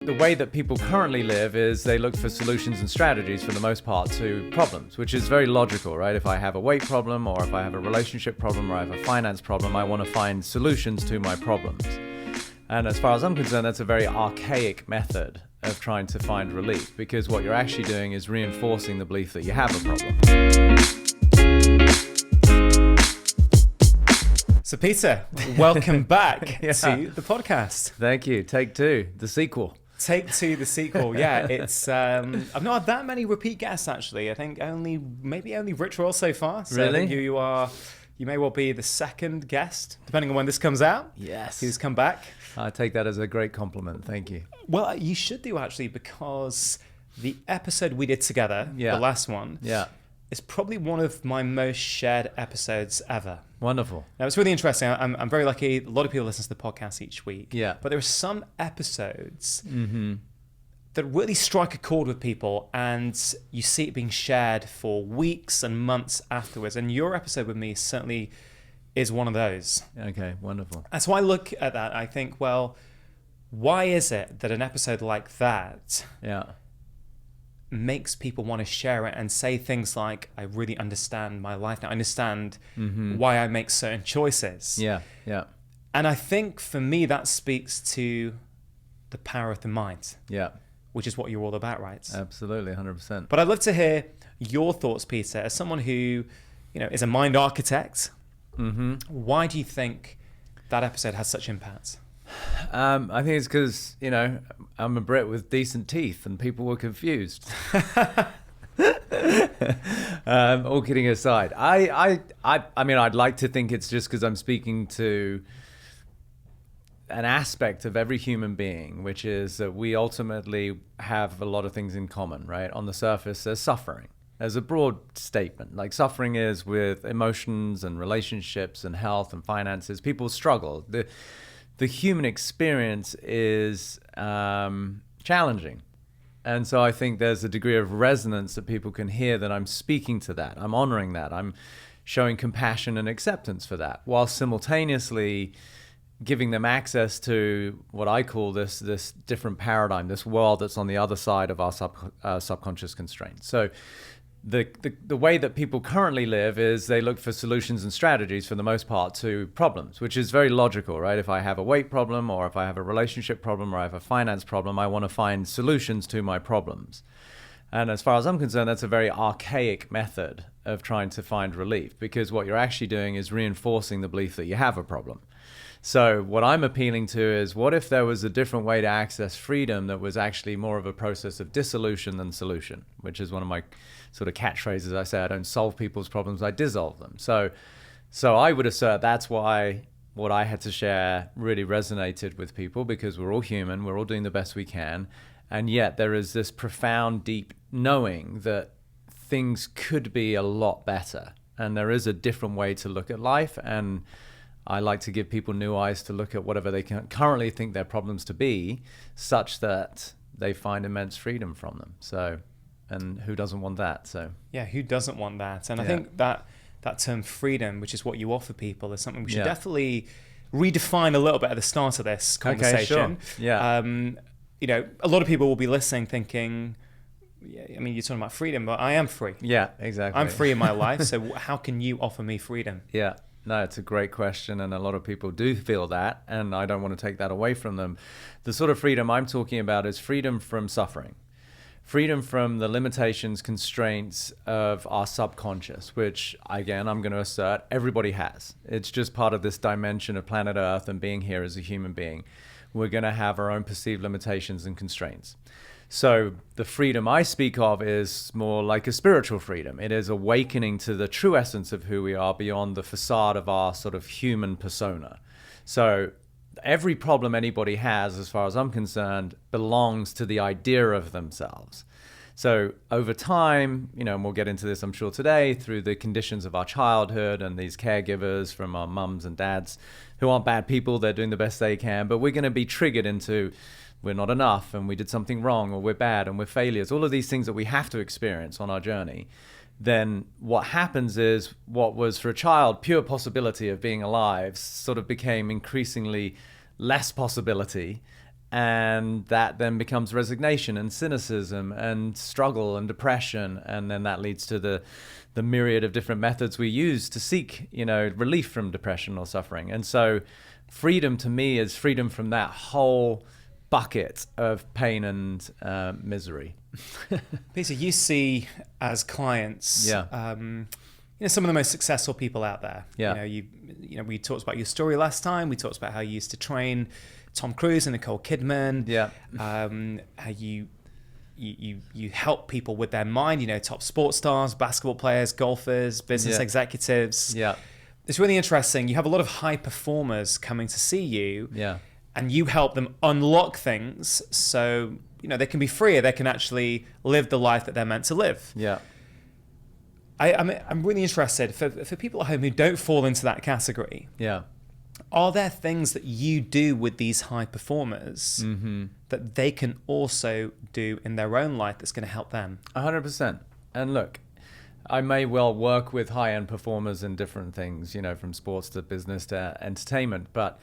the way that people currently live is they look for solutions and strategies for the most part to problems, which is very logical, right? If I have a weight problem, or if I have a relationship problem, or I have a finance problem, I want to find solutions to my problems. And as far as I'm concerned, that's a very archaic method of trying to find relief, because what you're actually doing is reinforcing the belief that you have a problem. So Peter, welcome back to the podcast. Thank you. Take two, the sequel. Take two, the sequel. Yeah, it's I've not had that many repeat guests actually. I think maybe only Rich Roll so far. So Really? I think you may well be the second guest, depending on when this comes out. Yes. Who's come back. I take that as a great compliment. Thank you. Well, you should do actually, because the episode we did together, the last one, is probably one of my most shared episodes ever. Wonderful. Now, it's really interesting. I'm very lucky. A lot of people listen to the podcast each week. Yeah. But there are some episodes that really strike a chord with people, and you see it being shared for weeks and months afterwards. And your episode with me certainly is one of those. Okay, wonderful. And so I look at that, I think, well, why is it that an episode like that makes people want to share it and say things like, I really understand my life now. I understand why I make certain choices. Yeah, yeah. And I think for me, that speaks to the power of the mind. Yeah. Which is what you're all about, right? Absolutely, 100%. But I'd love to hear your thoughts, Peter, as someone who, is a mind architect. Why do you think that episode has such impact? I think it's because, I'm a Brit with decent teeth and people were confused. All kidding aside. I mean, I'd like to think it's just because I'm speaking to an aspect of every human being, which is that we ultimately have a lot of things in common, right? On the surface, there's suffering. There's a broad statement, like suffering is with emotions and relationships and health and finances. People struggle. The human experience is challenging. And so I think there's a degree of resonance that people can hear that I'm speaking to that. I'm honoring that. I'm showing compassion and acceptance for that, while simultaneously giving them access to what I call this different paradigm, this world that's on the other side of our subconscious constraints. So the way that people currently live is they look for solutions and strategies for the most part to problems, which is very logical, right? If I have a weight problem, or if I have a relationship problem, or I have a finance problem, I want to find solutions to my problems. And as far as I'm concerned, that's a very archaic method of trying to find relief, because what you're actually doing is reinforcing the belief that you have a problem. So what I'm appealing to is, what if there was a different way to access freedom that was actually more of a process of dissolution than solution, which is one of my sort of catchphrases. I say I don't solve people's problems, I dissolve them. So I would assert that's why what I had to share really resonated with people, because we're all human, we're all doing the best we can, and yet there is this profound, deep knowing that things could be a lot better, and there is a different way to look at life. And I like to give people new eyes to look at whatever they can currently think their problems to be, such that they find immense freedom from them. So, and who doesn't want that? So yeah, who doesn't want that? And I think that term freedom, which is what you offer people, is something we should definitely redefine a little bit at the start of this conversation. Okay, sure. Yeah. A lot of people will be listening thinking, I mean, you're talking about freedom, but I am free. Yeah, exactly. I'm free in my life. So how can you offer me freedom? Yeah. No, it's a great question, and a lot of people do feel that, and I don't want to take that away from them. The sort of freedom I'm talking about is freedom from suffering, freedom from the limitations, constraints of our subconscious, which, again, I'm going to assert everybody has. It's just part of this dimension of planet Earth and being here as a human being. We're going to have our own perceived limitations and constraints. So the freedom I speak of is more like a spiritual freedom. It is awakening to the true essence of who we are beyond the facade of our sort of human persona. So every problem anybody has, as far as I'm concerned, belongs to the idea of themselves. So over time, and we'll get into this, I'm sure, today, through the conditions of our childhood and these caregivers from our mums and dads who aren't bad people, they're doing the best they can, but we're going to be triggered into we're not enough, and we did something wrong, or we're bad, and we're failures, all of these things that we have to experience on our journey. Then what happens is what was for a child pure possibility of being alive sort of became increasingly less possibility, And that then becomes resignation and cynicism and struggle and depression. And then that leads to the myriad of different methods we use to seek, relief from depression or suffering. And so freedom to me is freedom from that whole bucket of pain and misery. Peter, you see as clients, some of the most successful people out there. Yeah. We talked about your story last time. We talked about how you used to train Tom Cruise and Nicole Kidman. Yeah. How you help people with their mind. Top sports stars, basketball players, golfers, business executives. Yeah. It's really interesting. You have a lot of high performers coming to see you. Yeah. And you help them unlock things so they can be freer. They can actually live the life that they're meant to live. Yeah. I'm really interested for people at home who don't fall into that category. Yeah. Are there things that you do with these high performers that they can also do in their own life that's going to help them? 100%. And look, I may well work with high-end performers in different things, from sports to business to entertainment, but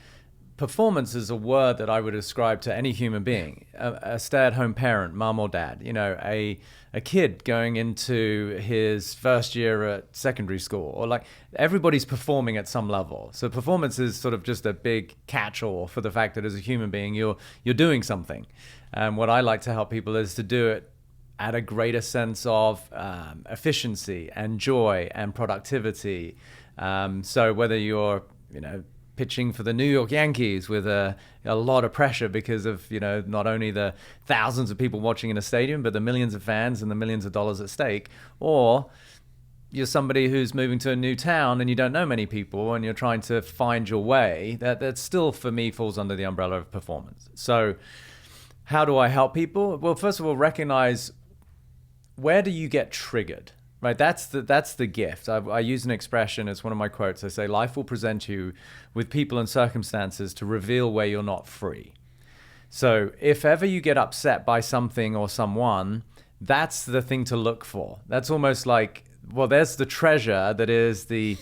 performance is a word that I would ascribe to any human being, a stay-at-home parent, mom or dad, a kid going into his first year at secondary school, or everybody's performing at some level. So performance is sort of just a big catch-all for the fact that as a human being, you're doing something. And what I like to help people is to do it at a greater sense of efficiency and joy and productivity. So whether you're, pitching for the New York Yankees with a lot of pressure because of, not only the thousands of people watching in a stadium, but the millions of fans and the millions of dollars at stake, or you're somebody who's moving to a new town and you don't know many people and you're trying to find your way, that still, for me, falls under the umbrella of performance. So how do I help people? Well, first of all, recognize, where do you get triggered? Right, that's the gift. I use an expression, it's one of my quotes. I say, life will present you with people and circumstances to reveal where you're not free. So if ever you get upset by something or someone, that's the thing to look for. That's almost like, well, there's the treasure that is the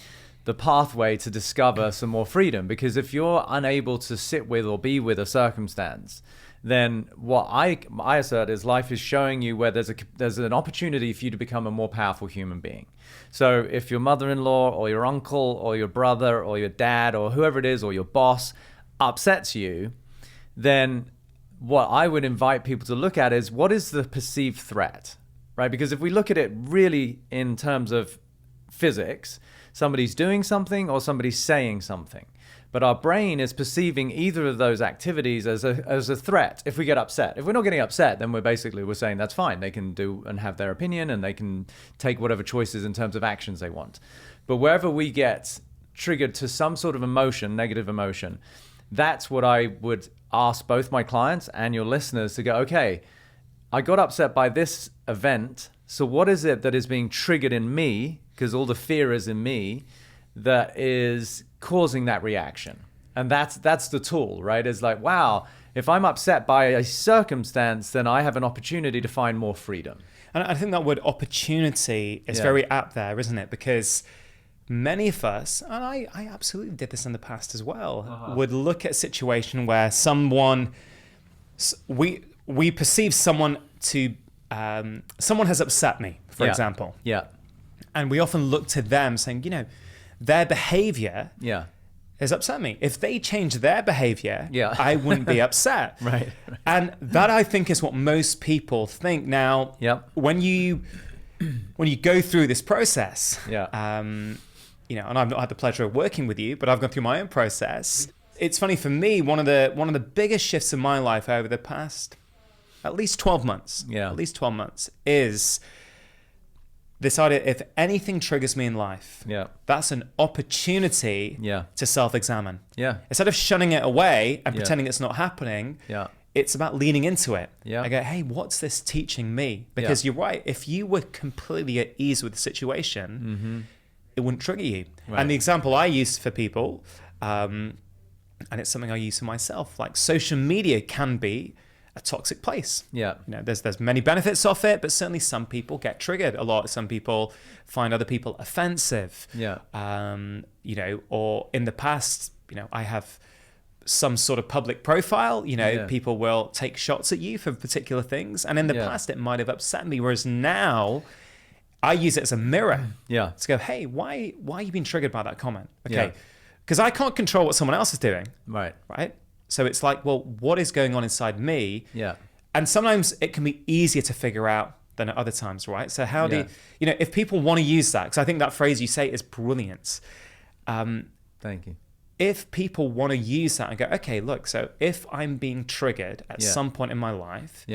pathway to discover some more freedom. Because if you're unable to sit with or be with a circumstance, then what I assert is life is showing you where there's an opportunity for you to become a more powerful human being. So if your mother-in-law or your uncle or your brother or your dad or whoever it is or your boss upsets you, then what I would invite people to look at is, what is the perceived threat, right? Because if we look at it really in terms of physics, somebody's doing something or somebody's saying something. But our brain is perceiving either of those activities as a threat if we get upset. If we're not getting upset, then we're saying that's fine. They can do and have their opinion and they can take whatever choices in terms of actions they want. But wherever we get triggered to some sort of emotion, negative emotion, that's what I would ask both my clients and your listeners to go, okay, I got upset by this event. So what is it that is being triggered in me, because all the fear is in me, that is causing that reaction? And that's the tool, right? It's like, wow, if I'm upset by a circumstance, then I have an opportunity to find more freedom. And I think that word opportunity is very apt there, isn't it? Because many of us, and I absolutely did this in the past as well, would look at a situation where we perceive someone to, someone has upset me, for example. Yeah. And we often look to them saying, their behavior has upset me. If they change their behavior, I wouldn't be upset. Right. And that, I think, is what most people think. Now, when you go through this process, and I've not had the pleasure of working with you, but I've gone through my own process. It's funny, for me, one of the biggest shifts in my life over the past at least 12 months, is this idea, if anything triggers me in life, that's an opportunity to self-examine. Instead of shunning it away and pretending it's not happening, it's about leaning into it. I go, hey, what's this teaching me? Because you're right, if you were completely at ease with the situation, it wouldn't trigger you. Right. And the example I use for people, and it's something I use for myself, like social media can be a toxic place. There's many benefits of it, but certainly some people get triggered a lot. Some people find other people offensive. Or in the past, I have some sort of public profile. People will take shots at you for particular things. And in the past, it might have upset me. Whereas now, I use it as a mirror. Yeah. To go, hey, why are you being triggered by that comment? Okay. Because I can't control what someone else is doing. Right. Right? So it's like, well, what is going on inside me? Yeah. And sometimes it can be easier to figure out than at other times, right? So how do you, if people want to use that, because I think that phrase you say is brilliant. Thank you. If people want to use that and go, okay, look, so if I'm being triggered at some point in my life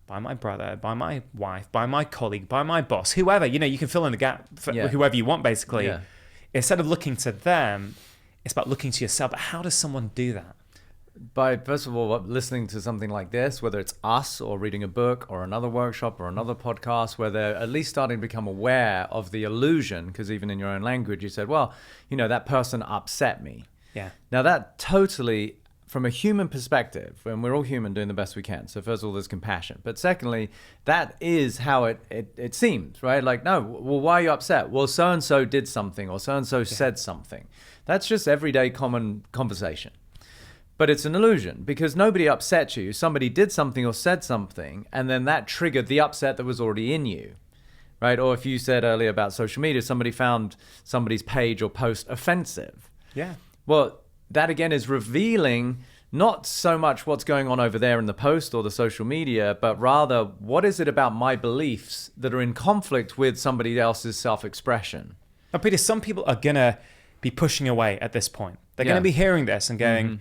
by my brother, by my wife, by my colleague, by my boss, whoever, you can fill in the gap for whoever you want, basically. Yeah. Instead of looking to them, it's about looking to yourself. But how does someone do that? By, first of all, listening to something like this, whether it's us or reading a book or another workshop or another podcast, where they're at least starting to become aware of the illusion, because even in your own language, you said, well, that person upset me. Yeah. Now that totally, from a human perspective, and we're all human doing the best we can. So first of all, there's compassion. But secondly, that is how it seems, right? Like, no, well, why are you upset? Well, so-and-so did something or so-and-so said something. That's just everyday common conversation. But it's an illusion, because nobody upset you. Somebody did something or said something, and then that triggered the upset that was already in you, right? Or if you said earlier about social media, somebody found somebody's page or post offensive. Yeah. Well, that again is revealing not so much what's going on over there in the post or the social media, but rather what is it about my beliefs that are in conflict with somebody else's self-expression. Now, Peter, some people are going to be pushing away at this point. They're going to be hearing this and going,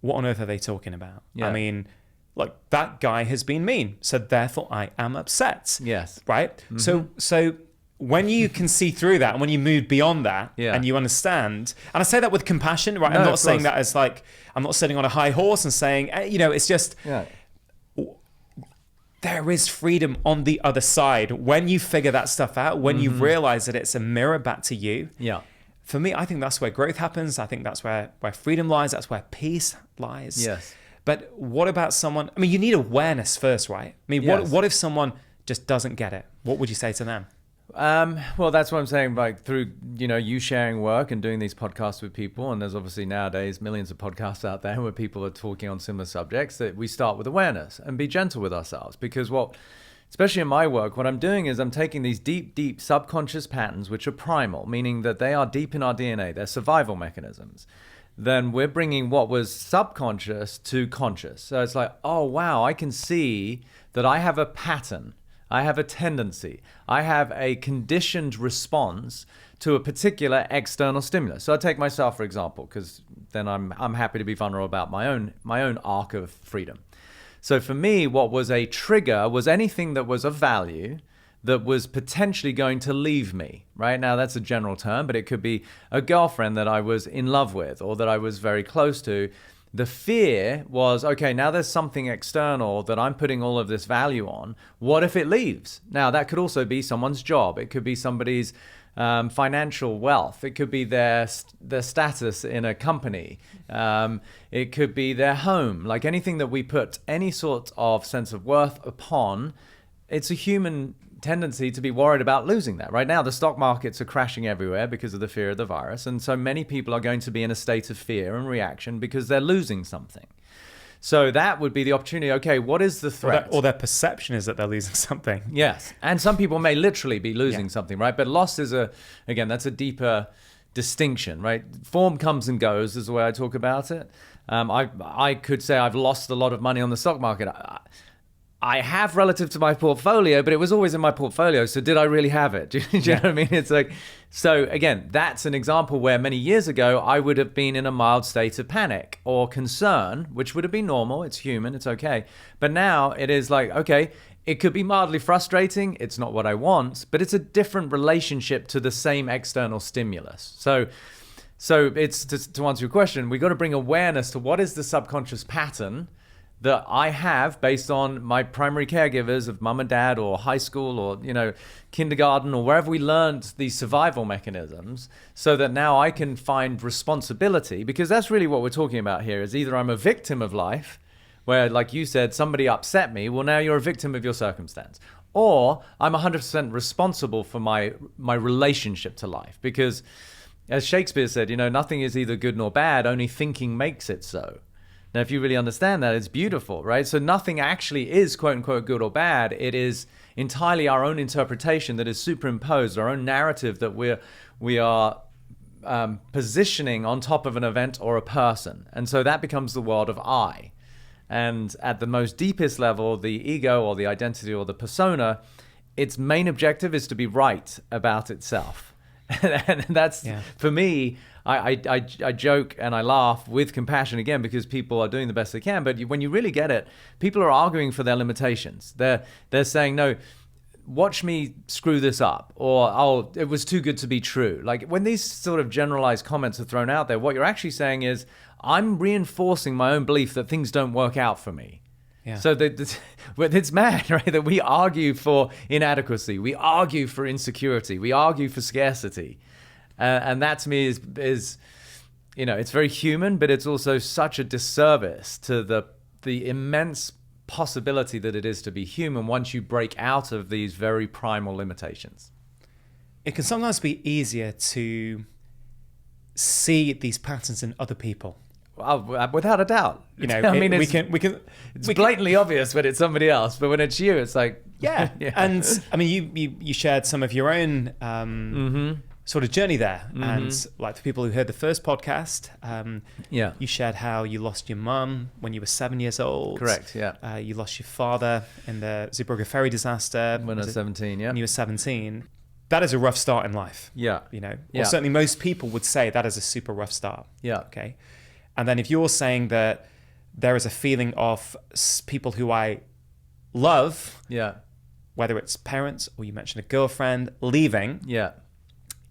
what on earth are they talking about? Yeah. I mean, look, that guy has been mean, so therefore I am upset. Yes. Right? So when you can see through that and when you move beyond that and you understand, and I say that with compassion, right? No, I'm not saying that as like, I'm not sitting on a high horse and saying, it's just, there is freedom on the other side. When you figure that stuff out, when you realize that it's a mirror back to you. Yeah. For me, I think that's where growth happens. I think that's where freedom lies. That's where peace lies. Yes. But what about someone? I mean, you need awareness first, right? I mean, what if someone just doesn't get it? What would you say to them? Well, that's what I'm saying. Like through, you sharing work and doing these podcasts with people, and there's obviously nowadays millions of podcasts out there where people are talking on similar subjects, that we start with awareness and be gentle with ourselves. Because especially in my work, what I'm doing is I'm taking these deep, deep subconscious patterns, which are primal, meaning that they are deep in our DNA, they're survival mechanisms. Then we're bringing what was subconscious to conscious. So it's like, oh, wow, I can see that I have a pattern. I have a tendency. I have a conditioned response to a particular external stimulus. So I take myself, for example, because then I'm happy to be vulnerable about my own arc of freedom. So for me, what was a trigger was anything that was of value that was potentially going to leave me, right? Now, that's a general term, but it could be a girlfriend that I was in love with or that I was very close to. The fear was, okay, now there's something external that I'm putting all of this value on. What if it leaves? Now, that could also be someone's job. It could be somebody's financial wealth. It could be their status in a company. It could be their home. Like anything that we put any sort of sense of worth upon, it's a human tendency to be worried about losing that. Right now, the stock markets are crashing everywhere because of the fear of the virus. And so many people are going to be in a state of fear and reaction because they're losing something. So that would be the opportunity. Okay, what is the threat? Or their perception is that they're losing something. Yes. And some people may literally be losing something, right? But loss is that's a deeper distinction, right? Form comes and goes is the way I talk about it. I could say I've lost a lot of money on the stock market. I have relative to my portfolio, but it was always in my portfolio. So did I really have it? Do you know what I mean? It's like, so again, that's an example where many years ago, I would have been in a mild state of panic or concern, which would have been normal. It's human. It's okay. But now it is like, okay, it could be mildly frustrating. It's not what I want, but it's a different relationship to the same external stimulus. So it's to answer your question, we got to bring awareness to what is the subconscious pattern that I have based on my primary caregivers of mum and dad or high school or, kindergarten or wherever we learned these survival mechanisms, so that now I can find responsibility, because that's really what we're talking about here is either I'm a victim of life where, like you said, somebody upset me. Well, now you're a victim of your circumstance, or I'm 100% responsible for my relationship to life, because as Shakespeare said, nothing is either good nor bad, only thinking makes it so. Now, if you really understand that, it's beautiful, right? So nothing actually is quote unquote good or bad. It is entirely our own interpretation that is superimposed, our own narrative that we are positioning on top of an event or a person. And so that becomes the world of I. And at the most deepest level, the ego or the identity or the persona, its main objective is to be right about itself. And that's, for me, I joke and I laugh with compassion again, because people are doing the best they can. But when you really get it, people are arguing for their limitations. They're saying, no, watch me screw this up, or, oh, it was too good to be true. Like, when these sort of generalized comments are thrown out there, what you're actually saying is, I'm reinforcing my own belief that things don't work out for me. Yeah. So it's mad, right? That we argue for inadequacy, we argue for insecurity, we argue for scarcity, and that to me is it's very human, but it's also such a disservice to the immense possibility that it is to be human once you break out of these very primal limitations. It can sometimes be easier to see these patterns in other people. Without a doubt. It's blatantly obvious when it's somebody else, but when it's you, it's like, yeah. And I mean, you shared some of your own sort of journey there, and like for people who heard the first podcast, you shared how you lost your mum when you were 7 years old. Correct. Yeah. You lost your father in the Zeebrugge ferry disaster when I was 17. Yeah. When you were 17. That is a rough start in life. Yeah. Or certainly most people would say that is a super rough start. Yeah. Okay. And then if you're saying that there is a feeling of people who I love, whether it's parents or you mentioned a girlfriend leaving,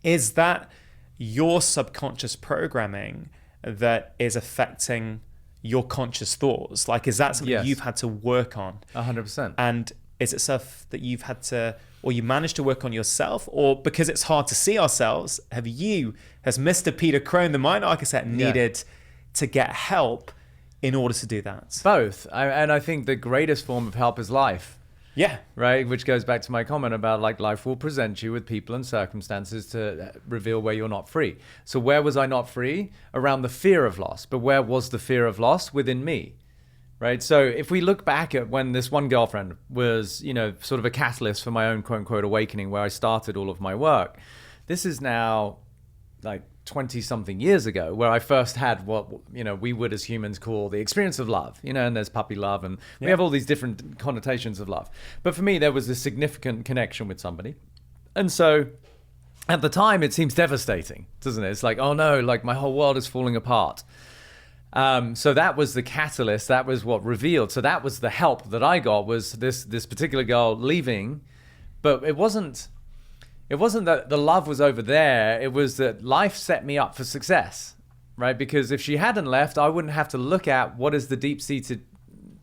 is that your subconscious programming that is affecting your conscious thoughts? Like, is that something you've had to work on? 100%. And is it stuff that you've had to, or you managed to work on yourself, or because it's hard to see ourselves, has Mr. Peter Crone, the mind architect, needed to get help in order to do that? Both. And I think the greatest form of help is life. Yeah. Right? Which goes back to my comment about, like, life will present you with people and circumstances to reveal where you're not free. So where was I not free? Around the fear of loss. But where was the fear of loss? Within me. Right? So if we look back at when this one girlfriend was, sort of a catalyst for my own quote unquote awakening, where I started all of my work, this is now like 20 something years ago, where I first had what we would as humans call the experience of love, and there's puppy love, and we have all these different connotations of love. But for me, there was a significant connection with somebody. And so at the time, it seems devastating, doesn't it? It's like, oh no, like my whole world is falling apart. So that was the catalyst. That was what revealed. So that was the help that I got, was this particular girl leaving. But it wasn't that the love was over there. It was that life set me up for success, right? Because if she hadn't left, I wouldn't have to look at what is the deep-seated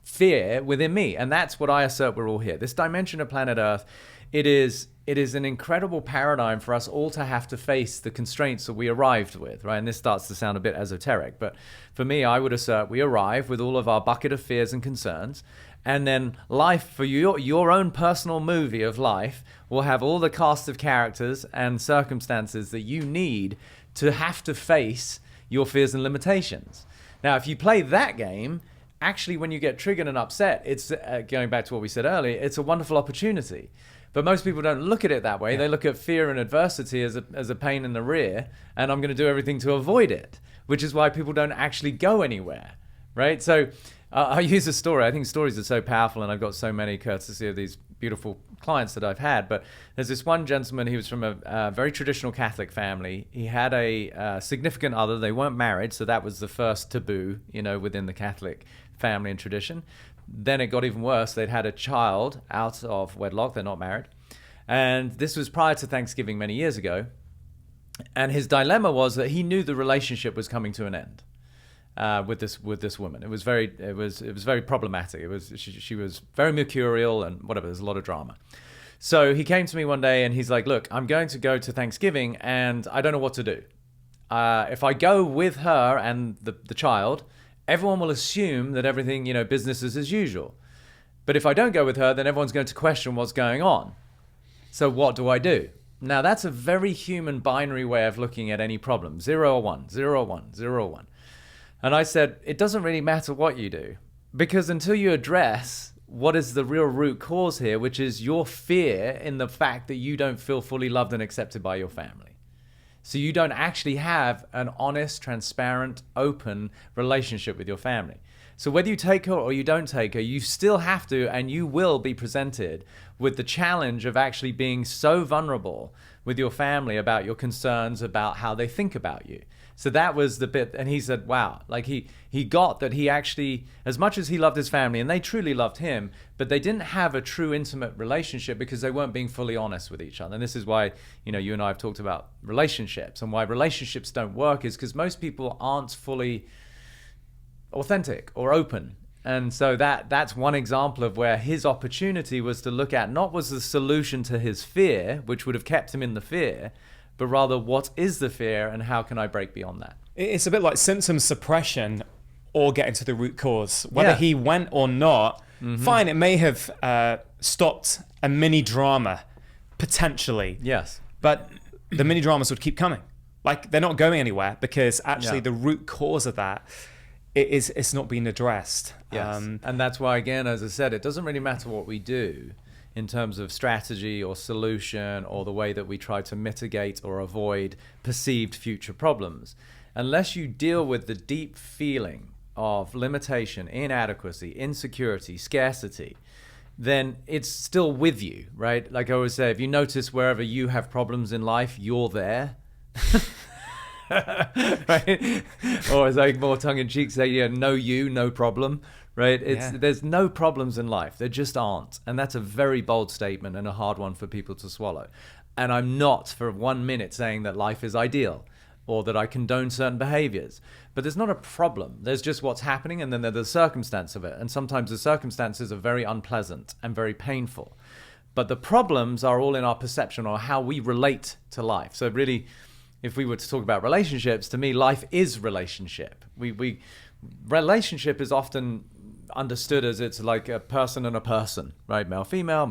fear within me. And that's what I assert we're all here. This dimension of planet Earth, it is an incredible paradigm for us all to have to face the constraints that we arrived with, right? And this starts to sound a bit esoteric, but for me, I would assert we arrive with all of our bucket of fears and concerns. And then life, for your own personal movie of life, will have all the cast of characters and circumstances that you need to have to face your fears and limitations. Now, if you play that game, actually, when you get triggered and upset, it's going back to what we said earlier, it's a wonderful opportunity. But most people don't look at it that way. Yeah. They look at fear and adversity as a pain in the rear, and I'm going to do everything to avoid it, which is why people don't actually go anywhere, right? So I use a story. I think stories are so powerful, and I've got so many courtesy of these beautiful clients that I've had. But there's this one gentleman, he was from a very traditional Catholic family. He had a significant other. They weren't married, so that was the first taboo, within the Catholic family and tradition. Then it got even worse. They'd had a child out of wedlock. They're not married. And this was prior to Thanksgiving many years ago. And his dilemma was that he knew the relationship was coming to an end with this woman. It was very problematic. She was very mercurial and whatever. There's a lot of drama. So he came to me one day and he's like, look, I'm going to go to Thanksgiving and I don't know what to do. If I go with her and the child, everyone will assume that everything, business is as usual. But if I don't go with her, then everyone's going to question what's going on. So what do I do? Now, that's a very human binary way of looking at any problem. 0 or 1, 0 or 1, 0 or 1. And I said, it doesn't really matter what you do, because until you address what is the real root cause here, which is your fear in the fact that you don't feel fully loved and accepted by your family. So you don't actually have an honest, transparent, open relationship with your family. So whether you take her or you don't take her, you still have to, and you will be presented with the challenge of actually being so vulnerable with your family about your concerns, about how they think about you. So that was the bit, and he said, wow, like he got that he actually, as much as he loved his family, and they truly loved him, but they didn't have a true intimate relationship because they weren't being fully honest with each other. And this is why, you and I have talked about relationships, and why relationships don't work is because most people aren't fully authentic or open. And so that's one example of where his opportunity was to look at not was the solution to his fear, which would have kept him in the fear, but rather what is the fear and how can I break beyond that? It's a bit like symptom suppression or getting to the root cause. Whether he went or not, fine, it may have stopped a mini drama, potentially. Yes. But the mini dramas would keep coming. Like, they're not going anywhere because actually the root cause of that it's not being addressed. Yes. And that's why, again, as I said, it doesn't really matter what we do in terms of strategy or solution or the way that we try to mitigate or avoid perceived future problems. Unless you deal with the deep feeling of limitation, inadequacy, insecurity, scarcity, then it's still with you, right? Like I always say, if you notice wherever you have problems in life, you're there. Right? Or as I more tongue-in-cheek say, no you, no problem. Right? There's no problems in life. There just aren't. And that's a very bold statement and a hard one for people to swallow. And I'm not for 1 minute saying that life is ideal or that I condone certain behaviors. But there's not a problem. There's just what's happening, and then there's the circumstance of it. And sometimes the circumstances are very unpleasant and very painful. But the problems are all in our perception or how we relate to life. So really, if we were to talk about relationships, to me, life is relationship. Relationship is often understood as it's like a person and a person, right? Male, female,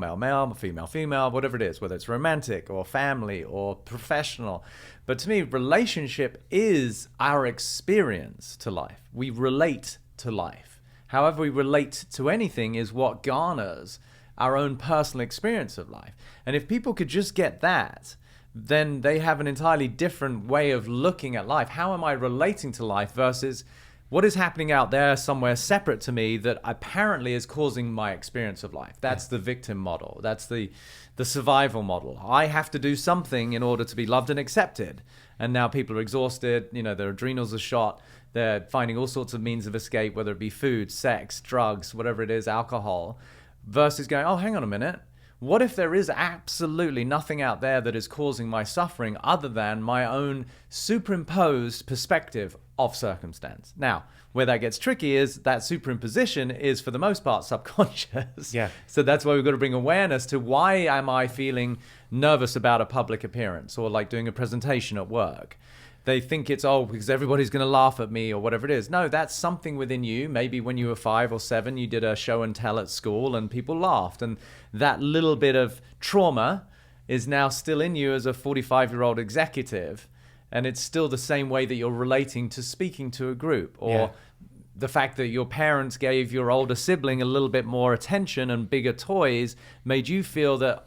female, female, whatever it is, whether it's romantic or family or professional. But to me, relationship is our experience to life. We relate to life. However we relate to anything is what garners our own personal experience of life. And if people could just get that, then they have an entirely different way of looking at life. How am I relating to life versus what is happening out there somewhere separate to me that apparently is causing my experience of life? That's the victim model. That's the survival model. I have to do something in order to be loved and accepted. And now people are exhausted, their adrenals are shot. They're finding all sorts of means of escape, whether it be food, sex, drugs, whatever it is, alcohol, versus going, oh, hang on a minute. What if there is absolutely nothing out there that is causing my suffering other than my own superimposed perspective of circumstance? Now, where that gets tricky is that superimposition is, for the most part, subconscious. Yeah. So that's why we've got to bring awareness to why am I feeling nervous about a public appearance or like doing a presentation at work. They think it's, because everybody's going to laugh at me or whatever it is. No, that's something within you. Maybe when you were 5 or 7, you did a show and tell at school and people laughed. And that little bit of trauma is now still in you as a 45-year-old executive. And it's still the same way that you're relating to speaking to a group. Or the fact that your parents gave your older sibling a little bit more attention and bigger toys made you feel that,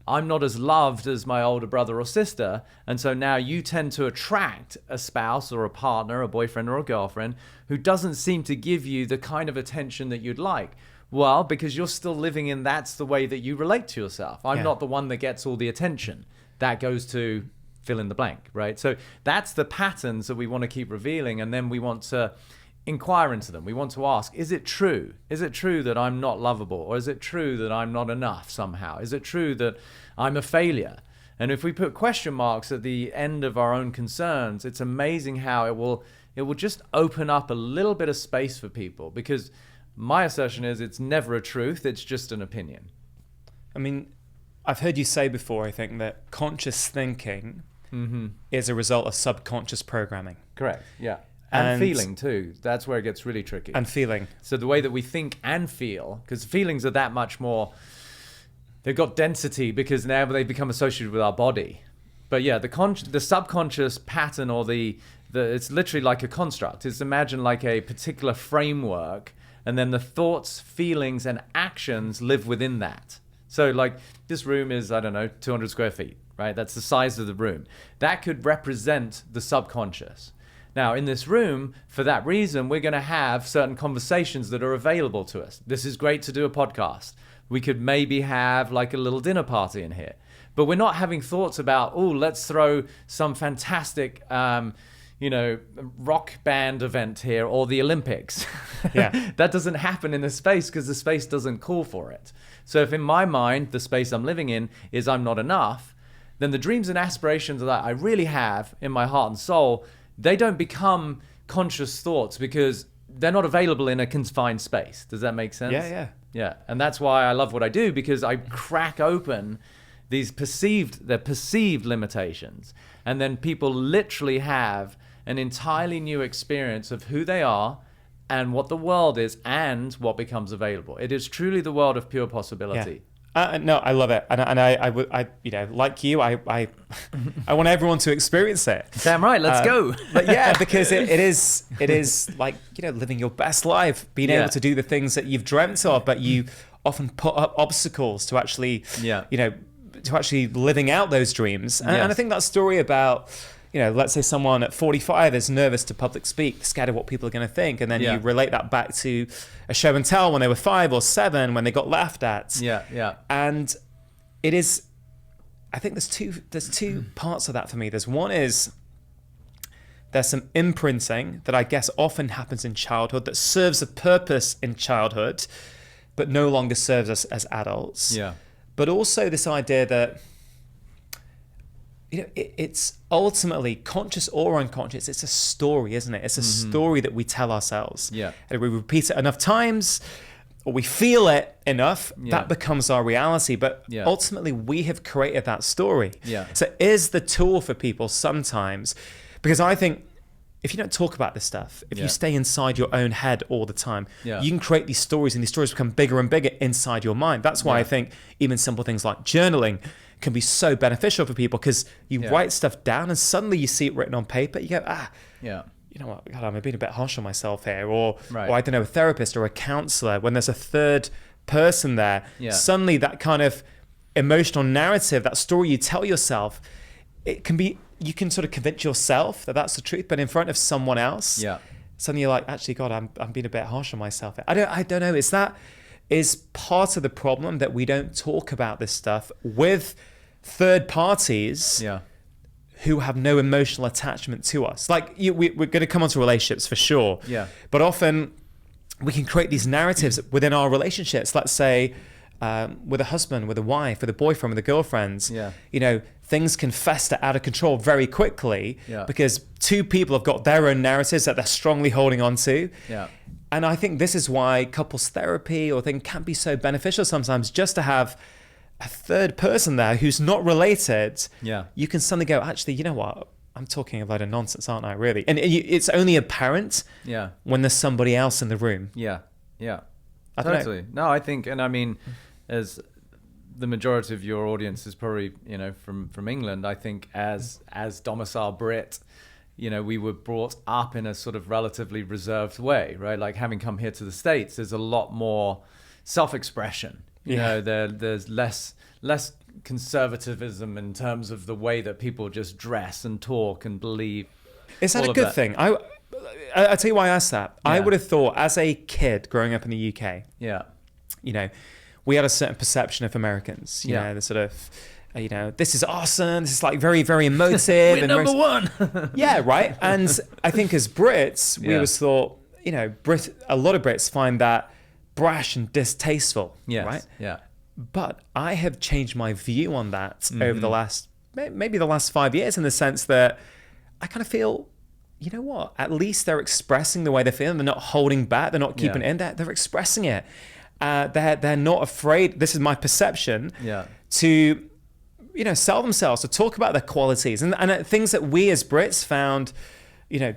I'm not as loved as my older brother or sister. And so now you tend to attract a spouse or a partner, a boyfriend or a girlfriend who doesn't seem to give you the kind of attention that you'd like. Well, because you're still living in that's the way that you relate to yourself. I'm not the one that gets all the attention. That goes to fill in the blank, right? So that's the patterns that we want to keep revealing. And then we want to inquire into them. We want to ask, is it true? Is it true that I'm not lovable? Or is it true that I'm not enough somehow? Is it true that I'm a failure? And if we put question marks at the end of our own concerns, it's amazing how it will just open up a little bit of space for people, because my assertion is it's never a truth, it's just an opinion. I mean, I've heard you say before, I think, that conscious thinking is a result of subconscious programming. Correct, yeah. And feeling too. That's where it gets really tricky. And feeling. So the way that we think and feel, because feelings are that much more they've got density because now they become associated with our body. But yeah, the subconscious pattern, or it's literally like a construct. It's imagine like a particular framework, and then the thoughts, feelings, and actions live within that. So like this room is, I don't know, 200 square feet, right? That's the size of the room. That could represent the subconscious. Now, in this room, for that reason, we're going to have certain conversations that are available to us. This is great to do a podcast. We could maybe have like a little dinner party in here. But we're not having thoughts about, oh, let's throw some fantastic, rock band event here, or the Olympics. Yeah. That doesn't happen in the space because the space doesn't call for it. So if in my mind, the space I'm living in is I'm not enough, then the dreams and aspirations that I really have in my heart and soul, they don't become conscious thoughts because they're not available in a confined space. Does that make sense? Yeah. And that's why I love what I do, because I crack open these perceived limitations, and then people literally have an entirely new experience of who they are and what the world is and what becomes available. It is truly the world of pure possibility. Yeah. No, I love it, and I like you, I want everyone to experience it. Damn right, let's go. But yeah, because it is like, living your best life, being able to do the things that you've dreamt of, but you often put up obstacles to actually, to actually living out those dreams. And I think that story about, let's say someone at 45 is nervous to public speak, scared of what people are going to think. And then you relate that back to a show and tell when they were 5 or 7, when they got laughed at. Yeah. And it is, I think there's two parts of that for me. There's some imprinting that I guess often happens in childhood that serves a purpose in childhood, but no longer serves us as adults. Yeah. But also this idea that, it's ultimately conscious or unconscious. It's a story, isn't it? It's a story that we tell ourselves. Yeah. And we repeat it enough times, or we feel it enough, that becomes our reality. But ultimately, we have created that story. Yeah. So it is the tool for people sometimes, because I think if you don't talk about this stuff, if you stay inside your own head all the time, you can create these stories, and these stories become bigger and bigger inside your mind. That's why I think even simple things like journaling can be so beneficial for people, because you write stuff down and suddenly you see it written on paper. You go, you know what, God, I'm being a bit harsh on myself here. Or I don't know, a therapist or a counselor, when there's a third person there, suddenly that kind of emotional narrative, that story you tell yourself, it can be, you can sort of convince yourself that that's the truth, but in front of someone else, suddenly you're like, actually, God, I'm being a bit harsh on myself. I don't know. Is part of the problem that we don't talk about this stuff with third parties who have no emotional attachment to us. Like we're going to come onto relationships for sure. Yeah. But often we can create these narratives within our relationships. Let's say with a husband, with a wife, with a boyfriend, with a girlfriend. Things can fester out of control very quickly because two people have got their own narratives that they're strongly holding on to. And I think this is why couples therapy or thing can be so beneficial sometimes, just to have a third person there who's not related. You can suddenly go, actually, you know what? I'm talking a load of nonsense, aren't I, really? And it's only apparent when there's somebody else in the room. Totally. No, I think, and I mean, as the majority of your audience is probably, from England, I think as domicile Brit, we were brought up in a sort of relatively reserved way, right? Like having come here to the States, there's a lot more self-expression. There's less conservatism in terms of the way that people just dress and talk and believe. Is that a good thing? I'll tell you why I asked that. I would have thought, as a kid growing up in the UK, we had a certain perception of Americans. You know, the sort of, this is awesome. This is like very, very emotive. We're number one. Right. And I think as Brits, we always thought, a lot of Brits find that brash and distasteful. Right. But I have changed my view on that over the last 5 years, in the sense that I kind of feel, you know what? At least they're expressing the way they're feeling. They're not holding back. They're not keeping it in there. They're expressing it. They're not afraid. This is my perception. To sell themselves, to talk about their qualities and things that we as Brits found,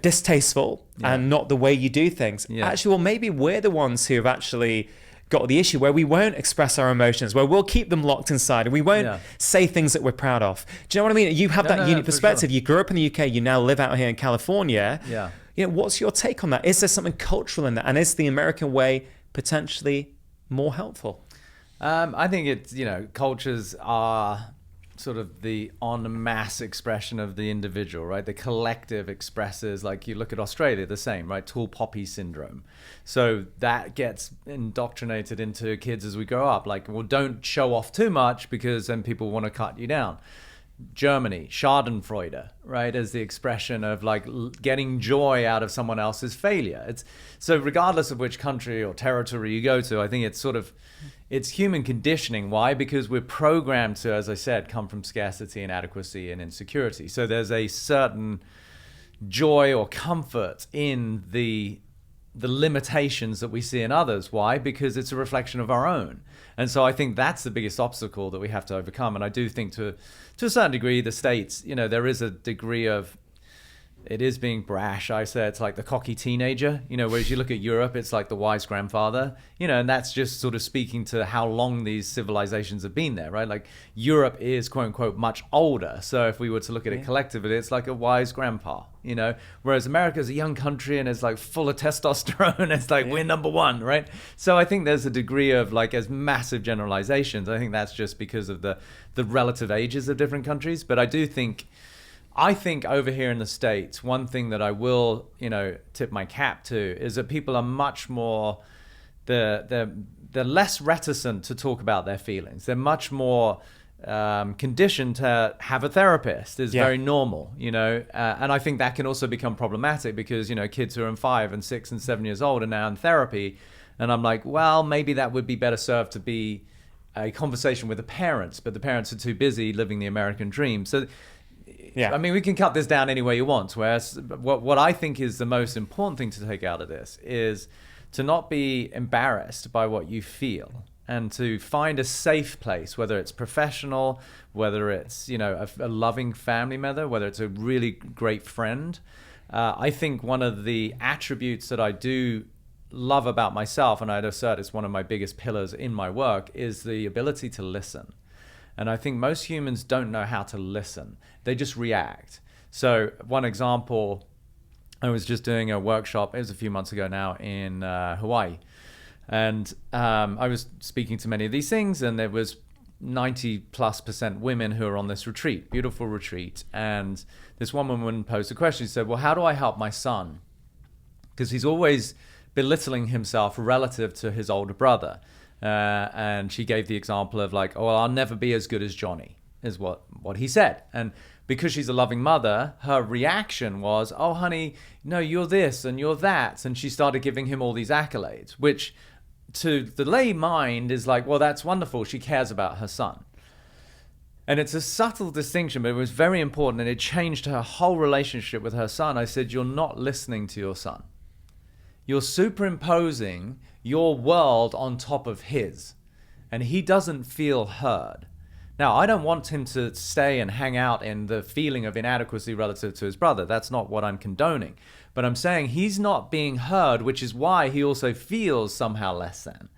distasteful and not the way you do things. Actually, well, maybe we're the ones who have actually, got the issue where we won't express our emotions, where we'll keep them locked inside and we won't say things that we're proud of. Do you know what I mean? You have that unique perspective. Sure. You grew up in the UK, you now live out here in California. Yeah. You know, what's your take on that? Is there something cultural in that? And is the American way potentially more helpful? I think it's, you know, cultures are sort of the en masse expression of the individual, right? The collective expresses, like you look at Australia, the same, right? Tall poppy syndrome. So that gets indoctrinated into kids as we grow up. Like, well, don't show off too much because then people want to cut you down. Germany, Schadenfreude, right, as the expression of like getting joy out of someone else's failure. It's so regardless of which country or territory you go to, I think it's sort of, it's human conditioning. Why? Because we're programmed to, as I said, come from scarcity, inadequacy, and insecurity. So there's a certain joy or comfort in the limitations that we see in others. Why? Because it's a reflection of our own. And so I think that's the biggest obstacle that we have to overcome. And I do think to a certain degree, the States, you know, there is a degree of, it is being brash. I say it's like the cocky teenager, you know, whereas you look at Europe, it's like the wise grandfather, you know, and that's just sort of speaking to how long these civilizations have been there, right? Like Europe is quote unquote much older. So if we were to look at it collectively, it's like a wise grandpa, you know, whereas America is a young country and it's like full of testosterone. It's like, we're number one, right? So I think there's a degree of like, as massive generalizations, I think that's just because of the relative ages of different countries. But I think over here in the States, one thing that I will, you know, tip my cap to is that people are much more, they're less reticent to talk about their feelings. They're much more conditioned to have a therapist is very normal, you know, and I think that can also become problematic because, you know, kids who are 5 and 6 and 7 years old are now in therapy. And I'm like, well, maybe that would be better served to be a conversation with the parents, but the parents are too busy living the American dream. So, I mean, we can cut this down any way you want. Whereas what I think is the most important thing to take out of this is to not be embarrassed by what you feel and to find a safe place, whether it's professional, whether it's, you know, a loving family member, whether it's a really great friend. I think one of the attributes that I do love about myself, and I'd assert it's one of my biggest pillars in my work, is the ability to listen. And I think most humans don't know how to listen. They just react. So one example, I was just doing a workshop, it was a few months ago now, in Hawaii. And I was speaking to many of these things, and there was 90+% women who are on this retreat, beautiful retreat. And this one woman posed a question. She said, well, how do I help my son? Because he's always belittling himself relative to his older brother. And she gave the example of like, oh, well, I'll never be as good as Johnny, is what he said. And because she's a loving mother, her reaction was, oh, honey, no, you're this and you're that. And she started giving him all these accolades, which to the lay mind is like, well, that's wonderful. She cares about her son. And it's a subtle distinction, but it was very important. And it changed her whole relationship with her son. I said, you're not listening to your son. You're superimposing your world on top of his, and he doesn't feel heard. Now, I don't want him to stay and hang out in the feeling of inadequacy relative to his brother. That's not what I'm condoning. But I'm saying he's not being heard, which is why he also feels somehow less than,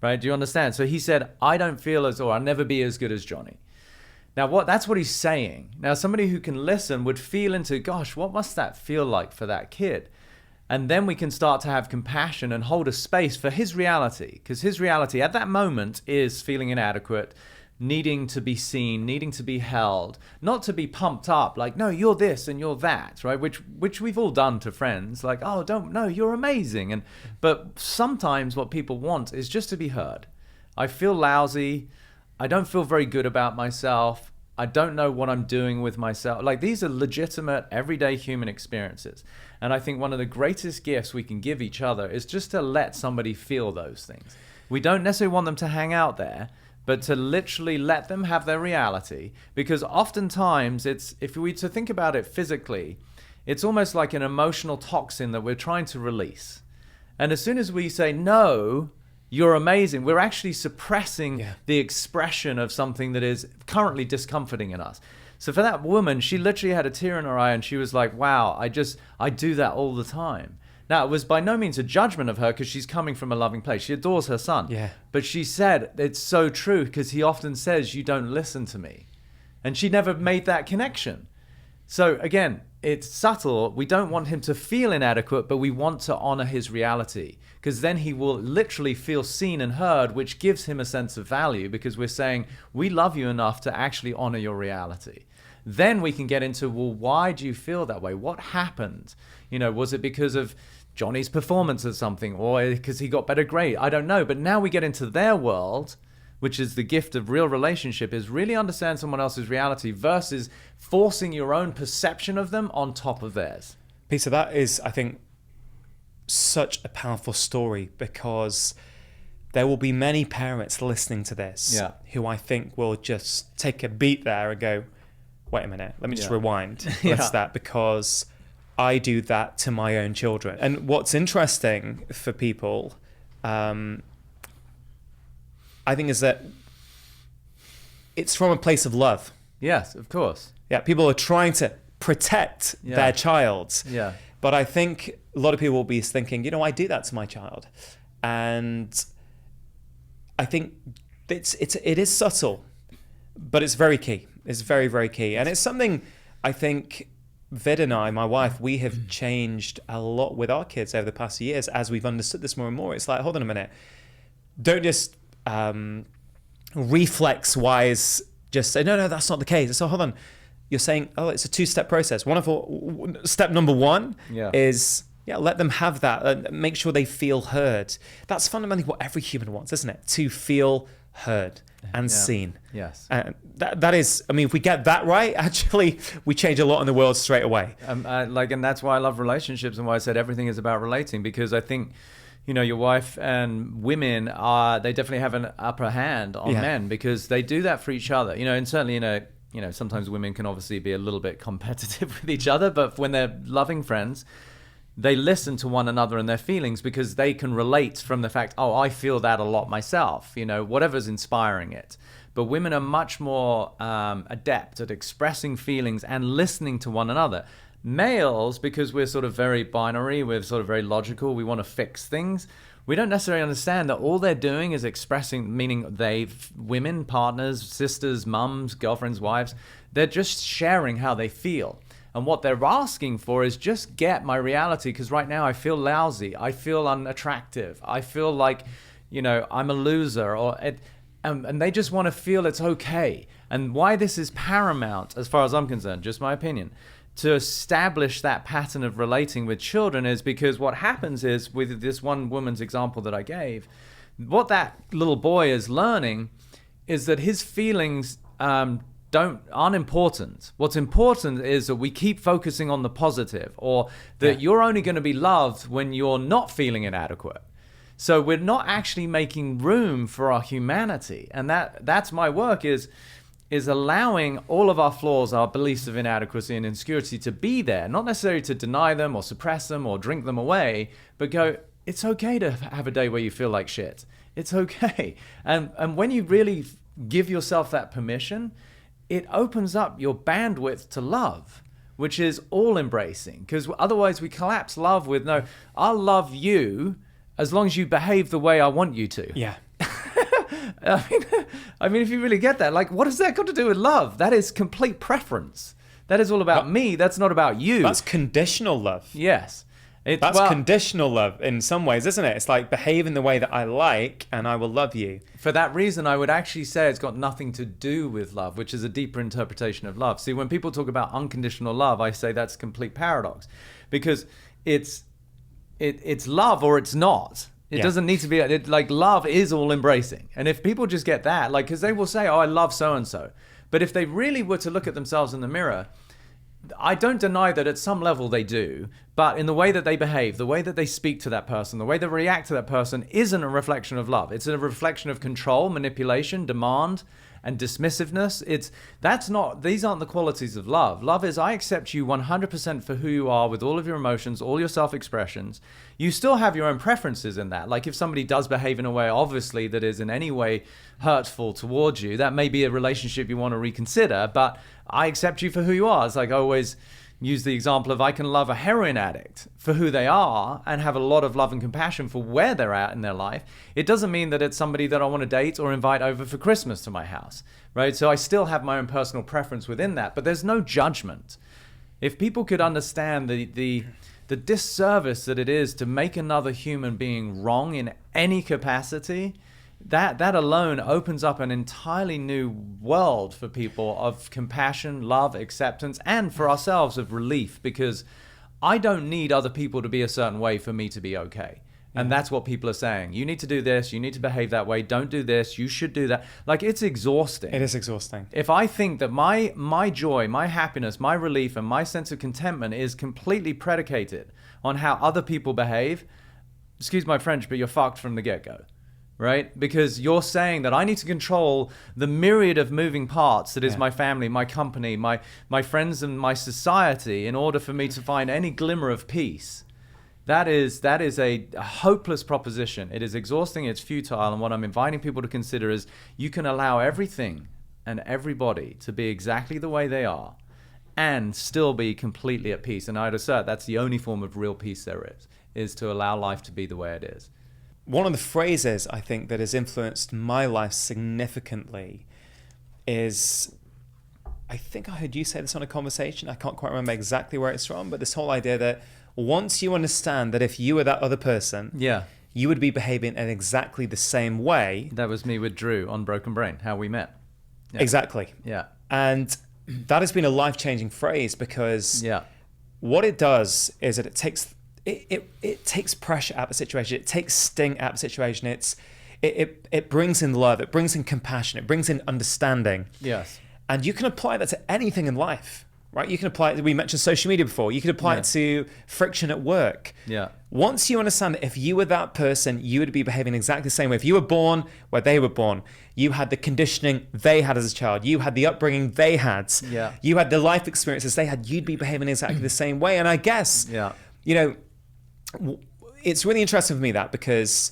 right? Do you understand? So he said, I don't feel as, or I'll never be as good as Johnny. Now, that's what he's saying. Now, somebody who can listen would feel into, gosh, what must that feel like for that kid? And then we can start to have compassion and hold a space for his reality. Because his reality at that moment is feeling inadequate, needing to be seen, needing to be held, not to be pumped up like, no, you're this and you're that, right? Which we've all done to friends, like, oh, no, you're amazing. But sometimes what people want is just to be heard. I feel lousy. I don't feel very good about myself. I don't know what I'm doing with myself. Like, these are legitimate, everyday human experiences. And I think one of the greatest gifts we can give each other is just to let somebody feel those things. We don't necessarily want them to hang out there, but to literally let them have their reality. Because oftentimes, if we to think about it physically, it's almost like an emotional toxin that we're trying to release. And as soon as we say, no, you're amazing, we're actually suppressing the expression of something that is currently discomforting in us. So for that woman, she literally had a tear in her eye and she was like, wow, I do that all the time. Now, it was by no means a judgment of her because she's coming from a loving place. She adores her son. Yeah. But she said, it's so true because he often says, you don't listen to me. And she never made that connection. So again, it's subtle. We don't want him to feel inadequate, but we want to honor his reality, because then he will literally feel seen and heard, which gives him a sense of value, because we're saying, we love you enough to actually honor your reality. Then we can get into, well, why do you feel that way? What happened? Was it because of Johnny's performance or something, or because he got better grade? I don't know. But now we get into their world, which is the gift of real relationship, is really understand someone else's reality versus forcing your own perception of them on top of theirs. Peter, that is, I think, such a powerful story, because there will be many parents listening to this who I think will just take a beat there and go, wait a minute, let me just rewind. That's that, because I do that to my own children. And what's interesting for people, I think, is that it's from a place of love. Yes, of course. Yeah, people are trying to protect their child. Yeah. But I think a lot of people will be thinking, I do that to my child. And I think it is subtle, but it's very key. It's very, very key. And it's something I think Vid and I, my wife, we have changed a lot with our kids over the past few years as we've understood this more and more. It's like, hold on a minute. Don't just reflex-wise just say, no, that's not the case. So hold on. You're saying, it's a two-step process. Step number one is, let them have that. Make sure they feel heard. That's fundamentally what every human wants, isn't it? To feel heard and seen. Yes. That is, if we get that right, actually, we change a lot in the world straight away. And that's why I love relationships and why I said everything is about relating, because I think, your wife and women they definitely have an upper hand on men, because they do that for each other, and certainly, sometimes women can obviously be a little bit competitive with each other, but when they're loving friends, they listen to one another and their feelings, because they can relate from the fact, I feel that a lot myself, whatever's inspiring it. But women are much more adept at expressing feelings and listening to one another. Males, because we're sort of very binary, we're sort of very logical, we want to fix things. We don't necessarily understand that all they're doing is expressing, meaning women, partners, sisters, mums, girlfriends, wives, they're just sharing how they feel. And what they're asking for is just get my reality, because right now I feel lousy, I feel unattractive, I feel like, I'm a loser, and they just want to feel it's okay. And why this is paramount, as far as I'm concerned, just my opinion, to establish that pattern of relating with children, is because what happens is, with this one woman's example that I gave, what that little boy is learning is that his feelings aren't important. What's important is that we keep focusing on the positive, or that you're only going to be loved when you're not feeling inadequate. So we're not actually making room for our humanity. And that's my work, is allowing all of our flaws, our beliefs of inadequacy and insecurity to be there, not necessarily to deny them or suppress them or drink them away, but go, it's okay to have a day where you feel like shit. It's okay. And when you really give yourself that permission, it opens up your bandwidth to love, which is all embracing. Because otherwise we collapse love with, no, I'll love you as long as you behave the way I want you to. Yeah. I mean, if you really get that, what has that got to do with love? That is complete preference. That is all about me. That's not about you. That's conditional love. Yes. That's conditional love in some ways, isn't it? It's like, behave in the way that I like and I will love you. For that reason, I would actually say it's got nothing to do with love, which is a deeper interpretation of love. See, when people talk about unconditional love, I say that's a complete paradox, because it's love or it's not. It doesn't need to be, love is all embracing. And if people just get that, because they will say, I love so-and-so. But if they really were to look at themselves in the mirror, I don't deny that at some level they do, but in the way that they behave, the way that they speak to that person, the way they react to that person isn't a reflection of love. It's a reflection of control, manipulation, demand, and dismissiveness. These aren't the qualities of love. Love is, I accept you 100% for who you are, with all of your emotions, all your self-expressions. You still have your own preferences in that. Like if somebody does behave in a way, obviously, that is in any way hurtful towards you, that may be a relationship you want to reconsider, but I accept you for who you are. It's like I always use the example of I can love a heroin addict for who they are and have a lot of love and compassion for where they're at in their life. It doesn't mean that it's somebody that I want to date or invite over for Christmas to my house, right? So I still have my own personal preference within that, but there's no judgment. If people could understand the disservice that it is to make another human being wrong in any capacity, that alone opens up an entirely new world for people of compassion, love, acceptance, and for ourselves of relief, because I don't need other people to be a certain way for me to be okay. And that's what people are saying. You need to do this. You need to behave that way. Don't do this. You should do that. Like, it's exhausting. It is exhausting. If I think that my joy, my happiness, my relief, and my sense of contentment is completely predicated on how other people behave, excuse my French, but you're fucked from the get-go. Right? Because you're saying that I need to control the myriad of moving parts that is my family, my company, my friends, and my society in order for me to find any glimmer of peace. That is a hopeless proposition. It is exhausting, it's futile, and what I'm inviting people to consider is you can allow everything and everybody to be exactly the way they are and still be completely at peace. And I'd assert that's the only form of real peace there is to allow life to be the way it is. One of the phrases I think that has influenced my life significantly is, I think I heard you say this on a conversation. I can't quite remember exactly where it's from, but this whole idea that once you understand that if you were that other person, you would be behaving in exactly the same way. That was me with Drew on Broken Brain, how we met. Yeah. Exactly. Yeah. And that has been a life-changing phrase because what it does is that it takes pressure out of the situation. It takes sting out of the situation. It brings in love. It brings in compassion. It brings in understanding. Yes. And you can apply that to anything in life, right? You can apply it. We mentioned social media before. You can apply it to friction at work. Yeah. Once you understand that if you were that person, you would be behaving exactly the same way. If you were born where they were born, you had the conditioning they had as a child. You had the upbringing they had. Yeah. You had the life experiences they had. You'd be behaving exactly the same way. And I guess, you know, it's really interesting for me that because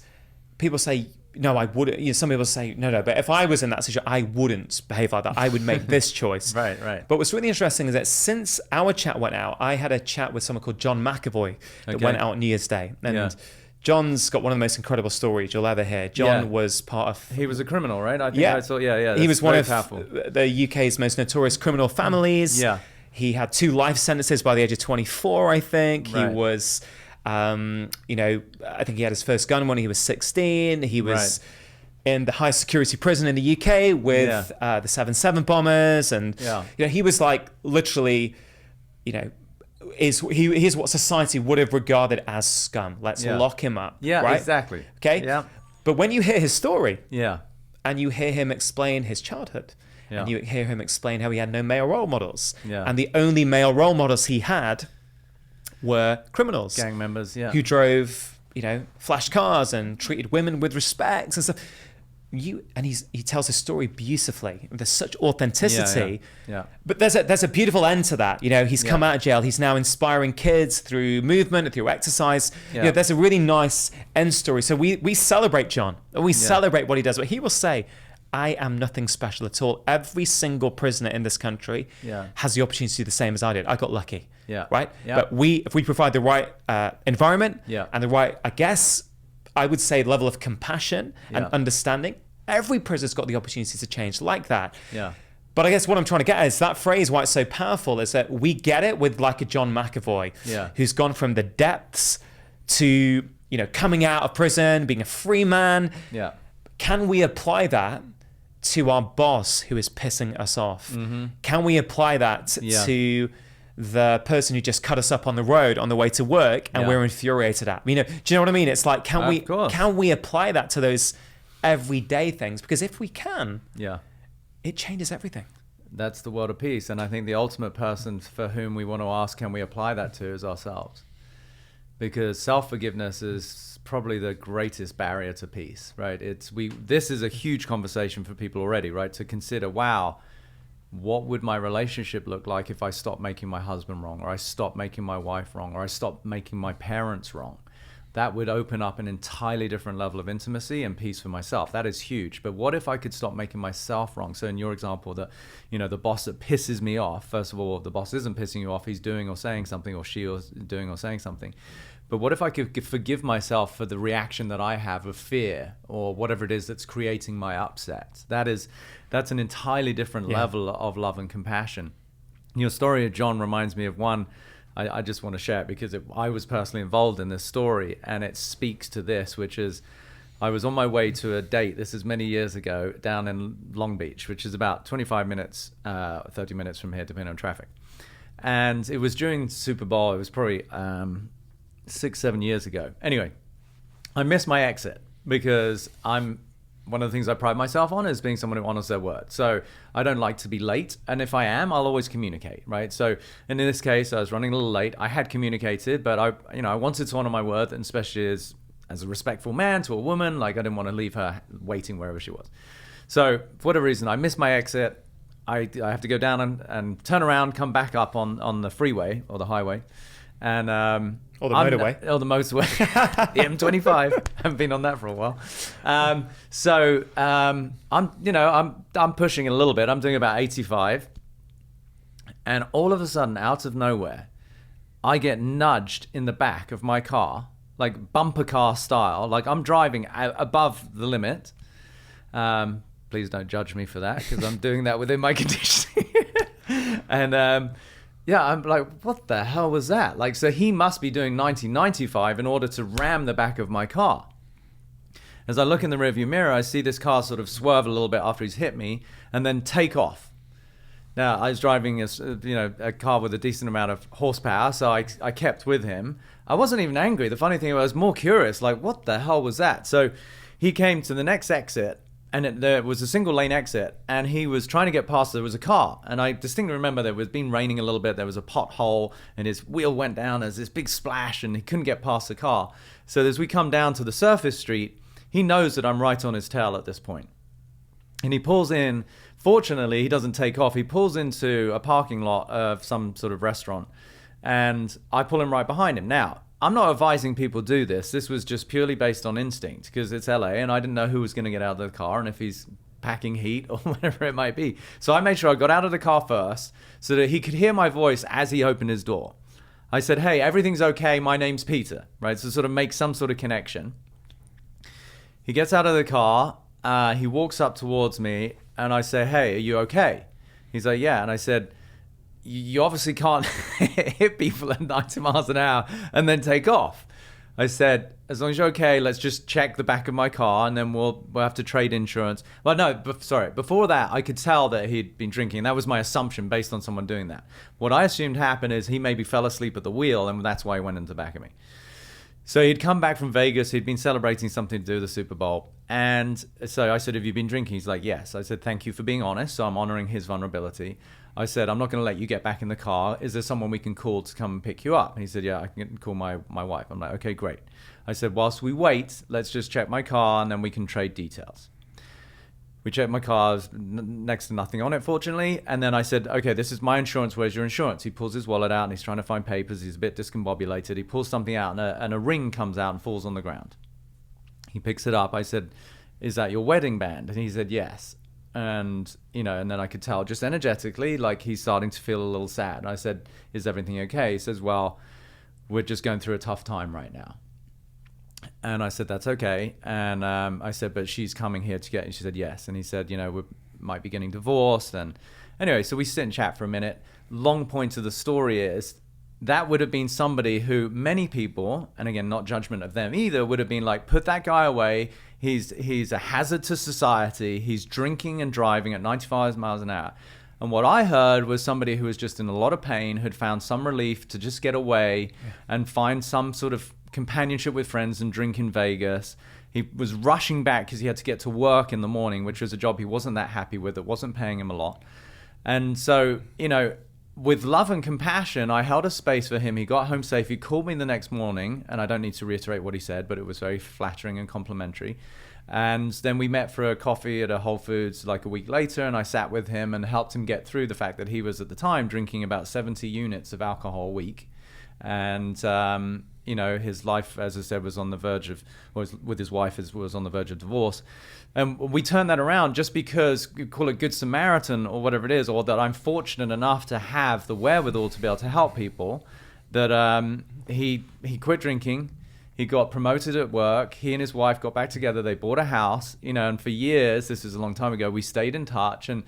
people say, no, I wouldn't. You know, some people say, no, but if I was in that situation, I wouldn't behave like that. I would make this choice. Right. But what's really interesting is that since our chat went out, I had a chat with someone called John McAvoy that went out on New Year's Day. And John's got one of the most incredible stories you'll ever hear. John was part of... He was a criminal, right? I think I saw, he was one of powerful. the UK's most notorious criminal families. Yeah. He had 2 life sentences by the age of 24, I think. Right. He was... you know, I think he had his first gun when he was 16. He was in the highest security prison in the UK with the 7/7 bombers, and you know, he was like literally, you know, he's what society would have regarded as scum. Let's lock him up. Yeah, right? exactly. Okay. Yeah. But when you hear his story, and you hear him explain his childhood, and you hear him explain how he had no male role models, and the only male role models he had were criminals, gang members, who drove, you know, flash cars and treated women with respect and stuff. He tells his story beautifully. There's such authenticity. But there's a beautiful end to that. You know, he's come out of jail. He's now inspiring kids through movement and through exercise. You know, there's a really nice end story. So we celebrate John. We celebrate what he does. But he will say, I am nothing special at all. Every single prisoner in this country has the opportunity to do the same as I did. I got lucky. Right? But if we provide the right environment and the right, I guess, I would say level of compassion and understanding, every prisoner's got the opportunity to change like that. But I guess what I'm trying to get at is that phrase, why it's so powerful, is that we get it with like a John McAvoy who's gone from the depths to, you know, coming out of prison, being a free man. Can we apply that to our boss who is pissing us off? Can we apply that to the person who just cut us up on the road on the way to work and we're infuriated at? You know, do you know what I mean? It's like, can we apply that to those everyday things? Because if we can, it changes everything. That's the world of peace. And I think the ultimate person for whom we want to ask, can we apply that to, is ourselves. Because self-forgiveness is probably the greatest barrier to peace, right? This is a huge conversation for people already, right? To consider, wow, what would my relationship look like if I stopped making my husband wrong, or I stopped making my wife wrong, or I stopped making my parents wrong, that would open up an entirely different level of intimacy and peace for myself. That is huge. But what if I could stop making myself wrong? So in your example, that, the boss that pisses me off, first of all, the boss isn't pissing you off, he's doing or saying something, or she is doing or saying something. But what if I could forgive myself for the reaction that I have of fear or whatever it is that's creating my upset? That's an entirely different level of love and compassion. Your story of John reminds me of one. I just want to share it because I was personally involved in this story, and it speaks to this, which is I was on my way to a date. This is many years ago down in Long Beach, which is about 25 minutes, 30 minutes from here, depending on traffic. And it was during Super Bowl. It was probably 6-7 years ago. Anyway, I missed my exit because one of the things I pride myself on is being someone who honors their word. So I don't like to be late. And if I am, I'll always communicate, right? So in this case, I was running a little late. I had communicated, but I wanted to honor my word, and especially as a respectful man to a woman, like I didn't want to leave her waiting wherever she was. So for whatever reason, I missed my exit. I have to go down and turn around, come back up on the freeway or the highway. And or the motorway. Or the motorway. The M25. Haven't been on that for a while. So I'm pushing it a little bit. I'm doing about 85. And all of a sudden, out of nowhere, I get nudged in the back of my car, like bumper car style. Like I'm driving above the limit. Please don't judge me for that, because I'm doing that within my conditioning. And yeah, I'm like, what the hell was that? Like, so he must be doing 90-95 in order to ram the back of my car. As I look in the rearview mirror, I see this car sort of swerve a little bit after he's hit me and then take off. Now, I was driving a car with a decent amount of horsepower, so I kept with him. I wasn't even angry. The funny thing was, I was more curious, like, what the hell was that? So he came to the next exit, and there was a single lane exit, and he was trying to get past. There was a car, and I distinctly remember there was been raining a little bit. There was a pothole, and his wheel went down. There's this big splash, and he couldn't get past the car. So as we come down to the surface street, he knows that I'm right on his tail at this point. And he pulls in. Fortunately, he doesn't take off. He pulls into a parking lot of some sort of restaurant, and I pull him right behind him. Now, I'm not advising people do this. This was just purely based on instinct, because it's LA and I didn't know who was going to get out of the car and if he's packing heat or whatever it might be. So I made sure I got out of the car first so that he could hear my voice as he opened his door. I said, hey, everything's okay. My name's Peter, right? So sort of make some sort of connection. He gets out of the car. He walks up towards me and I say, hey, are you okay? He's like, yeah. And I said, you obviously can't hit people at 90 miles an hour and then take off. I said, as long as you're okay, let's just check the back of my car and then we'll have to trade insurance. Well, no, sorry. Before that, I could tell that he'd been drinking. That was my assumption based on someone doing that. What I assumed happened is he maybe fell asleep at the wheel, and that's why he went into the back of me. So he'd come back from Vegas. He'd been celebrating something to do with the Super Bowl. And so I said, have you been drinking? He's like, yes. I said, thank you for being honest. So I'm honoring his vulnerability. I said, I'm not going to let you get back in the car. Is there someone we can call to come and pick you up? And he said, yeah, I can call my wife. I'm like, okay, great. I said, whilst we wait, let's just check my car and then we can trade details. We checked my car, next to nothing on it, fortunately. And then I said, okay, this is my insurance. Where's your insurance? He pulls his wallet out and he's trying to find papers. He's a bit discombobulated. He pulls something out and a ring comes out and falls on the ground. He picks it up. I said, is that your wedding band? And he said, yes. And, and then I could tell just energetically, like he's starting to feel a little sad. And I said, is everything okay? He says, well, we're just going through a tough time right now. And I said, that's okay. And I said, but she's coming here to get you. She said, yes. And he said, we might be getting divorced. And anyway, so we sit and chat for a minute. Long point of the story is that would have been somebody who many people, and again, not judgment of them either, would have been like, put that guy away. He's a hazard to society. He's drinking and driving at 95 miles an hour. And what I heard was somebody who was just in a lot of pain, had found some relief to just get away and find some sort of companionship with friends and drink in Vegas. He was rushing back because he had to get to work in the morning, which was a job he wasn't that happy with. It wasn't paying him a lot. And so, with love and compassion, I held a space for him. He got home safe. He called me the next morning, and I don't need to reiterate what he said, but it was very flattering and complimentary. And then we met for a coffee at a Whole Foods like a week later, and I sat with him and helped him get through the fact that he was at the time drinking about 70 units of alcohol a week. And you know, his life, as I said, was on the verge of, with his wife, was on the verge of divorce. And we turn that around just because, you call it Good Samaritan or whatever it is, or that I'm fortunate enough to have the wherewithal to be able to help people, that he quit drinking. He got promoted at work. He and his wife got back together. They bought a house, you know, and for years, this is a long time ago, we stayed in touch. And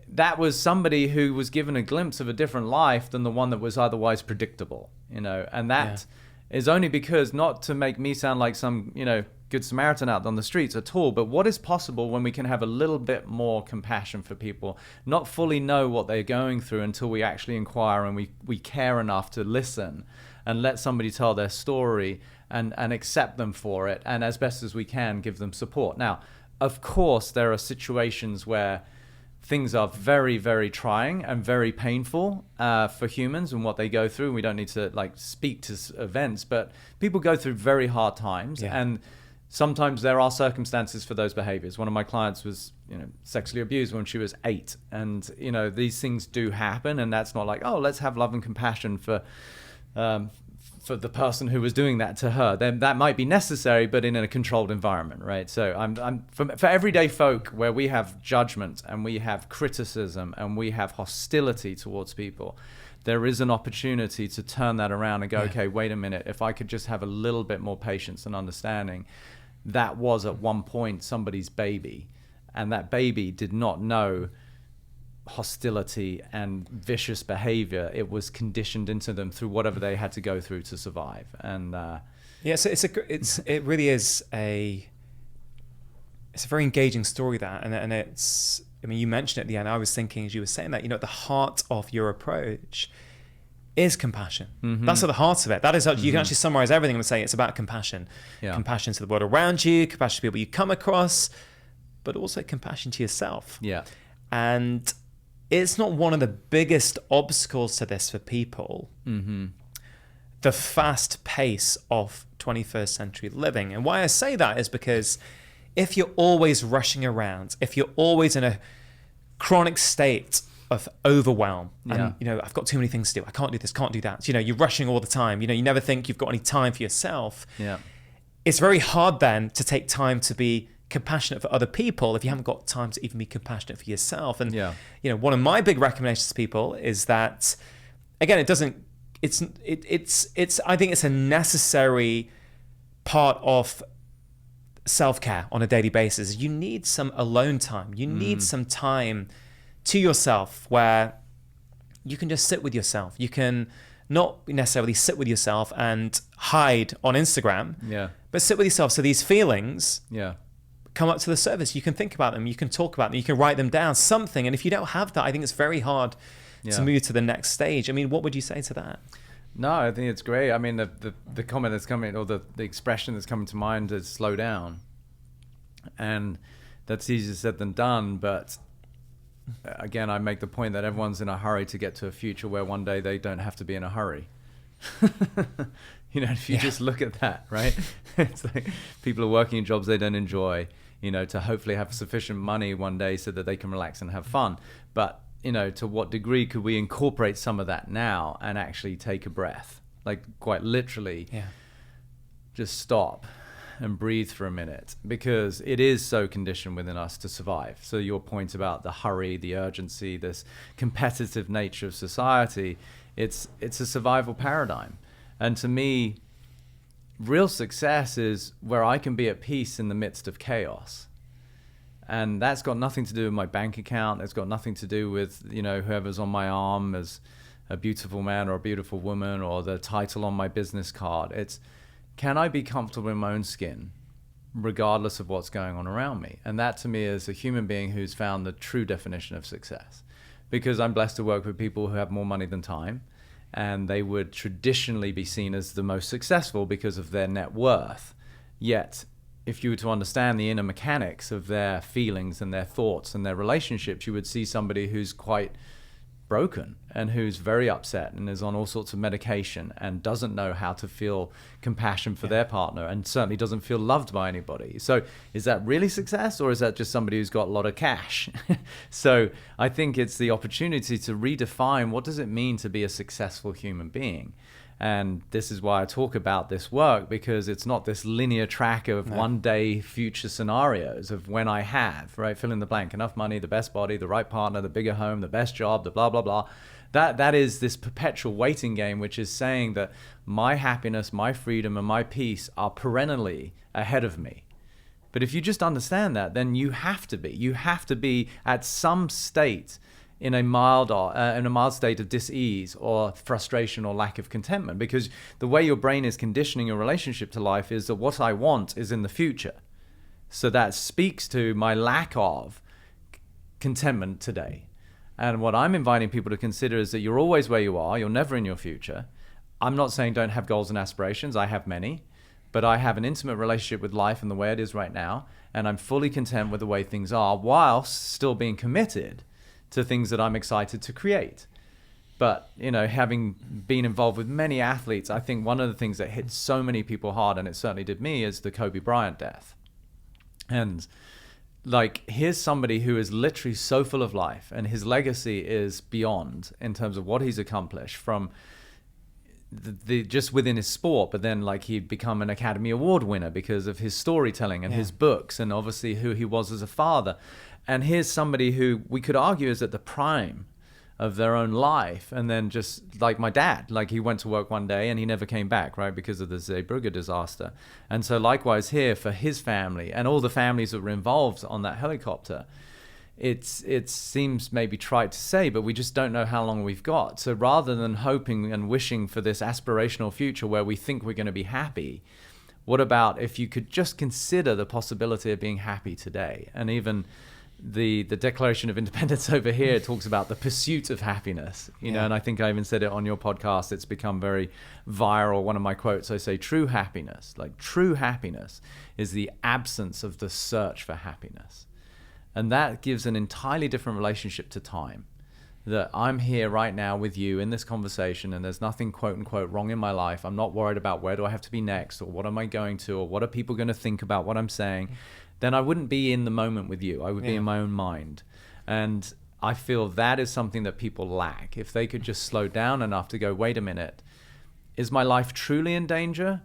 that was somebody who was given a glimpse of a different life than the one that was otherwise predictable, you know. And that is only because, not to make me sound like some, you know, Good Samaritan out on the streets at all, but what is possible when we can have a little bit more compassion for people, not fully know what they're going through until we actually inquire and we care enough to listen and let somebody tell their story and accept them for it, and as best as we can give them support. Now, of course, there are situations where things are very, very trying and very painful for humans and what they go through. We don't need to like speak to events, but people go through very hard times, and sometimes there are circumstances for those behaviors. One of my clients was, you know, sexually abused when she was 8, and you know, these things do happen, and that's not like, oh, let's have love and compassion for the person who was doing that to her. Then that might be necessary, but in a controlled environment, right? So I'm for everyday folk where we have judgment and we have criticism and we have hostility towards people, there is an opportunity to turn that around and go, okay, wait a minute, if I could just have a little bit more patience and understanding, that was at one point somebody's baby, and that baby did not know hostility and vicious behavior. It was conditioned into them through whatever they had to go through to survive. And so it really is a very engaging story, that, and it's, I mean, you mentioned it at the end. I was thinking as you were saying that, you know, at the heart of your approach is compassion. That's at the heart of it. That is, you can actually summarize everything and say it's about compassion. Compassion to the world around you, compassion to people you come across, but also compassion to yourself. And it's not one of the biggest obstacles to this for people, the fast pace of 21st century living. And why I say that is because if you're always rushing around, if you're always in a chronic state of overwhelm, and you know, I've got too many things to do, I can't do this, can't do that, you know, you're rushing all the time, you know, you never think you've got any time for yourself. It's very hard then to take time to be compassionate for other people if you haven't got time to even be compassionate for yourself. And you know, one of my big recommendations to people is that, again, I think it's a necessary part of self-care on a daily basis. You need some alone time. You need some time to yourself where you can just sit with yourself. You can not necessarily sit with yourself and hide on Instagram, but sit with yourself. So these feelings come up to the surface. You can think about them. You can talk about them. You can write them down, something. And if you don't have that, I think it's very hard to move to the next stage. I mean, what would you say to that? No, I think it's great. I mean, the comment that's coming, or the expression that's coming to mind is slow down. And that's easier said than done. But again, I make the point that everyone's in a hurry to get to a future where one day they don't have to be in a hurry. You know, if you just look at that, right? It's like people are working in jobs they don't enjoy, you know, to hopefully have sufficient money one day so that they can relax and have fun. But, you know, to what degree could we incorporate some of that now and actually take a breath? Like quite literally, just stop and breathe for a minute, because it is so conditioned within us to survive. So your point about the hurry, the urgency, this competitive nature of society, it's a survival paradigm. And to me, real success is where I can be at peace in the midst of chaos. And that's got nothing to do with my bank account. It's got nothing to do with, you know, whoever's on my arm as a beautiful man or a beautiful woman, or the title on my business card. It's, can I be comfortable in my own skin regardless of what's going on around me? And that to me is a human being who's found the true definition of success. Because I'm blessed to work with people who have more money than time, and they would traditionally be seen as the most successful because of their net worth. Yet, if you were to understand the inner mechanics of their feelings and their thoughts and their relationships, you would see somebody who's quite broken and who's very upset and is on all sorts of medication and doesn't know how to feel compassion for their partner, and certainly doesn't feel loved by anybody. So is that really success, or is that just somebody who's got a lot of cash? So I think it's the opportunity to redefine what does it mean to be a successful human being. And this is why I talk about this work, because it's not this linear track of one day future scenarios of when I have, right, fill in the blank, enough money, the best body, the right partner, the bigger home, the best job, the blah, blah, blah. That is this perpetual waiting game, which is saying that my happiness, my freedom, and my peace are perennially ahead of me. But if you just understand that, then you have to be at some state in a mild state of dis-ease or frustration or lack of contentment, because the way your brain is conditioning your relationship to life is that what I want is in the future. So that speaks to my lack of contentment today. And what I'm inviting people to consider is that you're always where you are. You're never in your future. I'm not saying don't have goals and aspirations. I have many. But I have an intimate relationship with life and the way it is right now. And I'm fully content with the way things are, whilst still being committed to things that I'm excited to create. But, having been involved with many athletes, I think one of the things that hit so many people hard, and it certainly did me, is the Kobe Bryant death. And here's somebody who is literally so full of life, and his legacy is beyond in terms of what he's accomplished from just within his sport, but then he'd become an Academy Award winner because of his storytelling and his books, and obviously who he was as a father. And here's somebody who we could argue is at the prime of their own life, and then just like my dad, he went to work one day and he never came back, right, because of the Zeebrugge disaster. And so likewise here for his family and all the families that were involved on that helicopter, it seems maybe trite to say, but we just don't know how long we've got. So rather than hoping and wishing for this aspirational future where we think we're going to be happy, what about if you could just consider the possibility of being happy today? And even the Declaration of Independence over here talks about the pursuit of happiness, and I think I even said it on your podcast. It's become very viral. One of my quotes, I say, true happiness is the absence of the search for happiness. And that gives an entirely different relationship to time. That I'm here right now with you in this conversation, and there's nothing quote unquote wrong in my life. I'm not worried about where do I have to be next, or what am I going to, or what are people going to think about what I'm saying. Then I wouldn't be in the moment with you. I would be in my own mind. And I feel that is something that people lack. If they could just slow down enough to go, wait a minute, is my life truly in danger?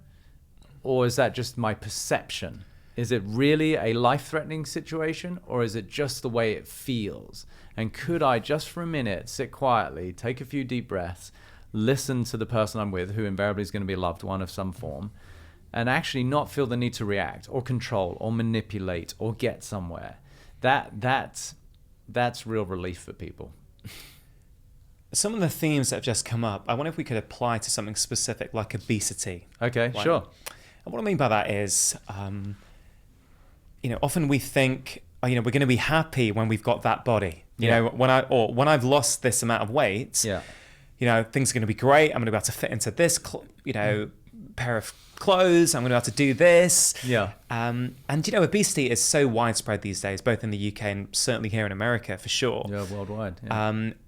Or is that just my perception? Is it really a life-threatening situation, or is it just the way it feels? And could I just for a minute sit quietly, take a few deep breaths, listen to the person I'm with, who invariably is going to be a loved one of some form, and actually not feel the need to react or control or manipulate or get somewhere? That's real relief for people. Some of the themes that have just come up, I wonder if we could apply to something specific like obesity. Okay, sure. And what I mean by that is, often we think, we're going to be happy when we've got that body. When I've lost this amount of weight, things are going to be great. I'm going to be able to fit into this, pair of clothes. I'm going to be able to do this. And obesity is so widespread these days, both in the UK and certainly here in America for sure. Yeah, worldwide.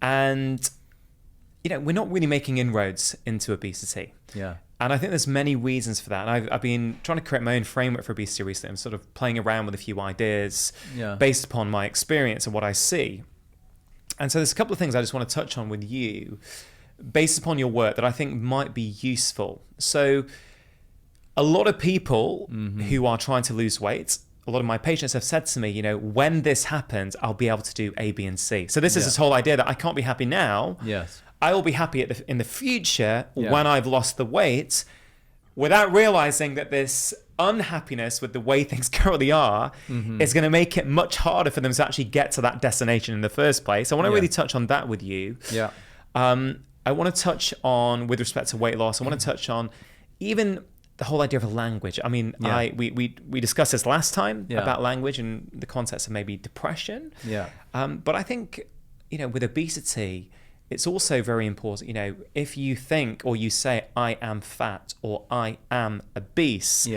And we're not really making inroads into obesity. Yeah. And I think there's many reasons for that. And I've been trying to create my own framework for obesity recently. I'm sort of playing around with a few ideas based upon my experience and what I see. And so there's a couple of things I just want to touch on with you based upon your work that I think might be useful. So a lot of people who are trying to lose weight, a lot of my patients have said to me, when this happens, I'll be able to do A, B, and C. So this is this whole idea that I can't be happy now. Yes. I will be happy in the future when I've lost the weight, without realizing that this unhappiness with the way things currently are is going to make it much harder for them to actually get to that destination in the first place. I want to really touch on that with you. Yeah. I want to touch on, with respect to weight loss, I want to touch on even the whole idea of language. I mean, we discussed this last time about language and the context of maybe depression. Yeah. But I think, with obesity, it's also very important, if you think or you say, I am fat or I am obese,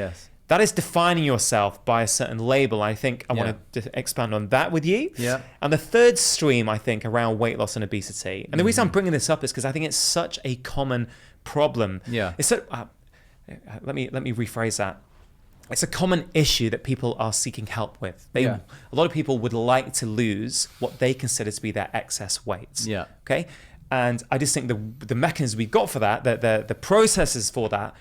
that is defining yourself by a certain label. I think I want to expand on that with you. Yeah. And the third stream, I think, around weight loss and obesity, and the reason I'm bringing this up is because I think it's such a common problem. Yeah. It's let me rephrase that. It's a common issue that people are seeking help with. A lot of people would like to lose what they consider to be their excess weight. Yeah. Okay. And I just think the mechanisms we've got for that, the processes for that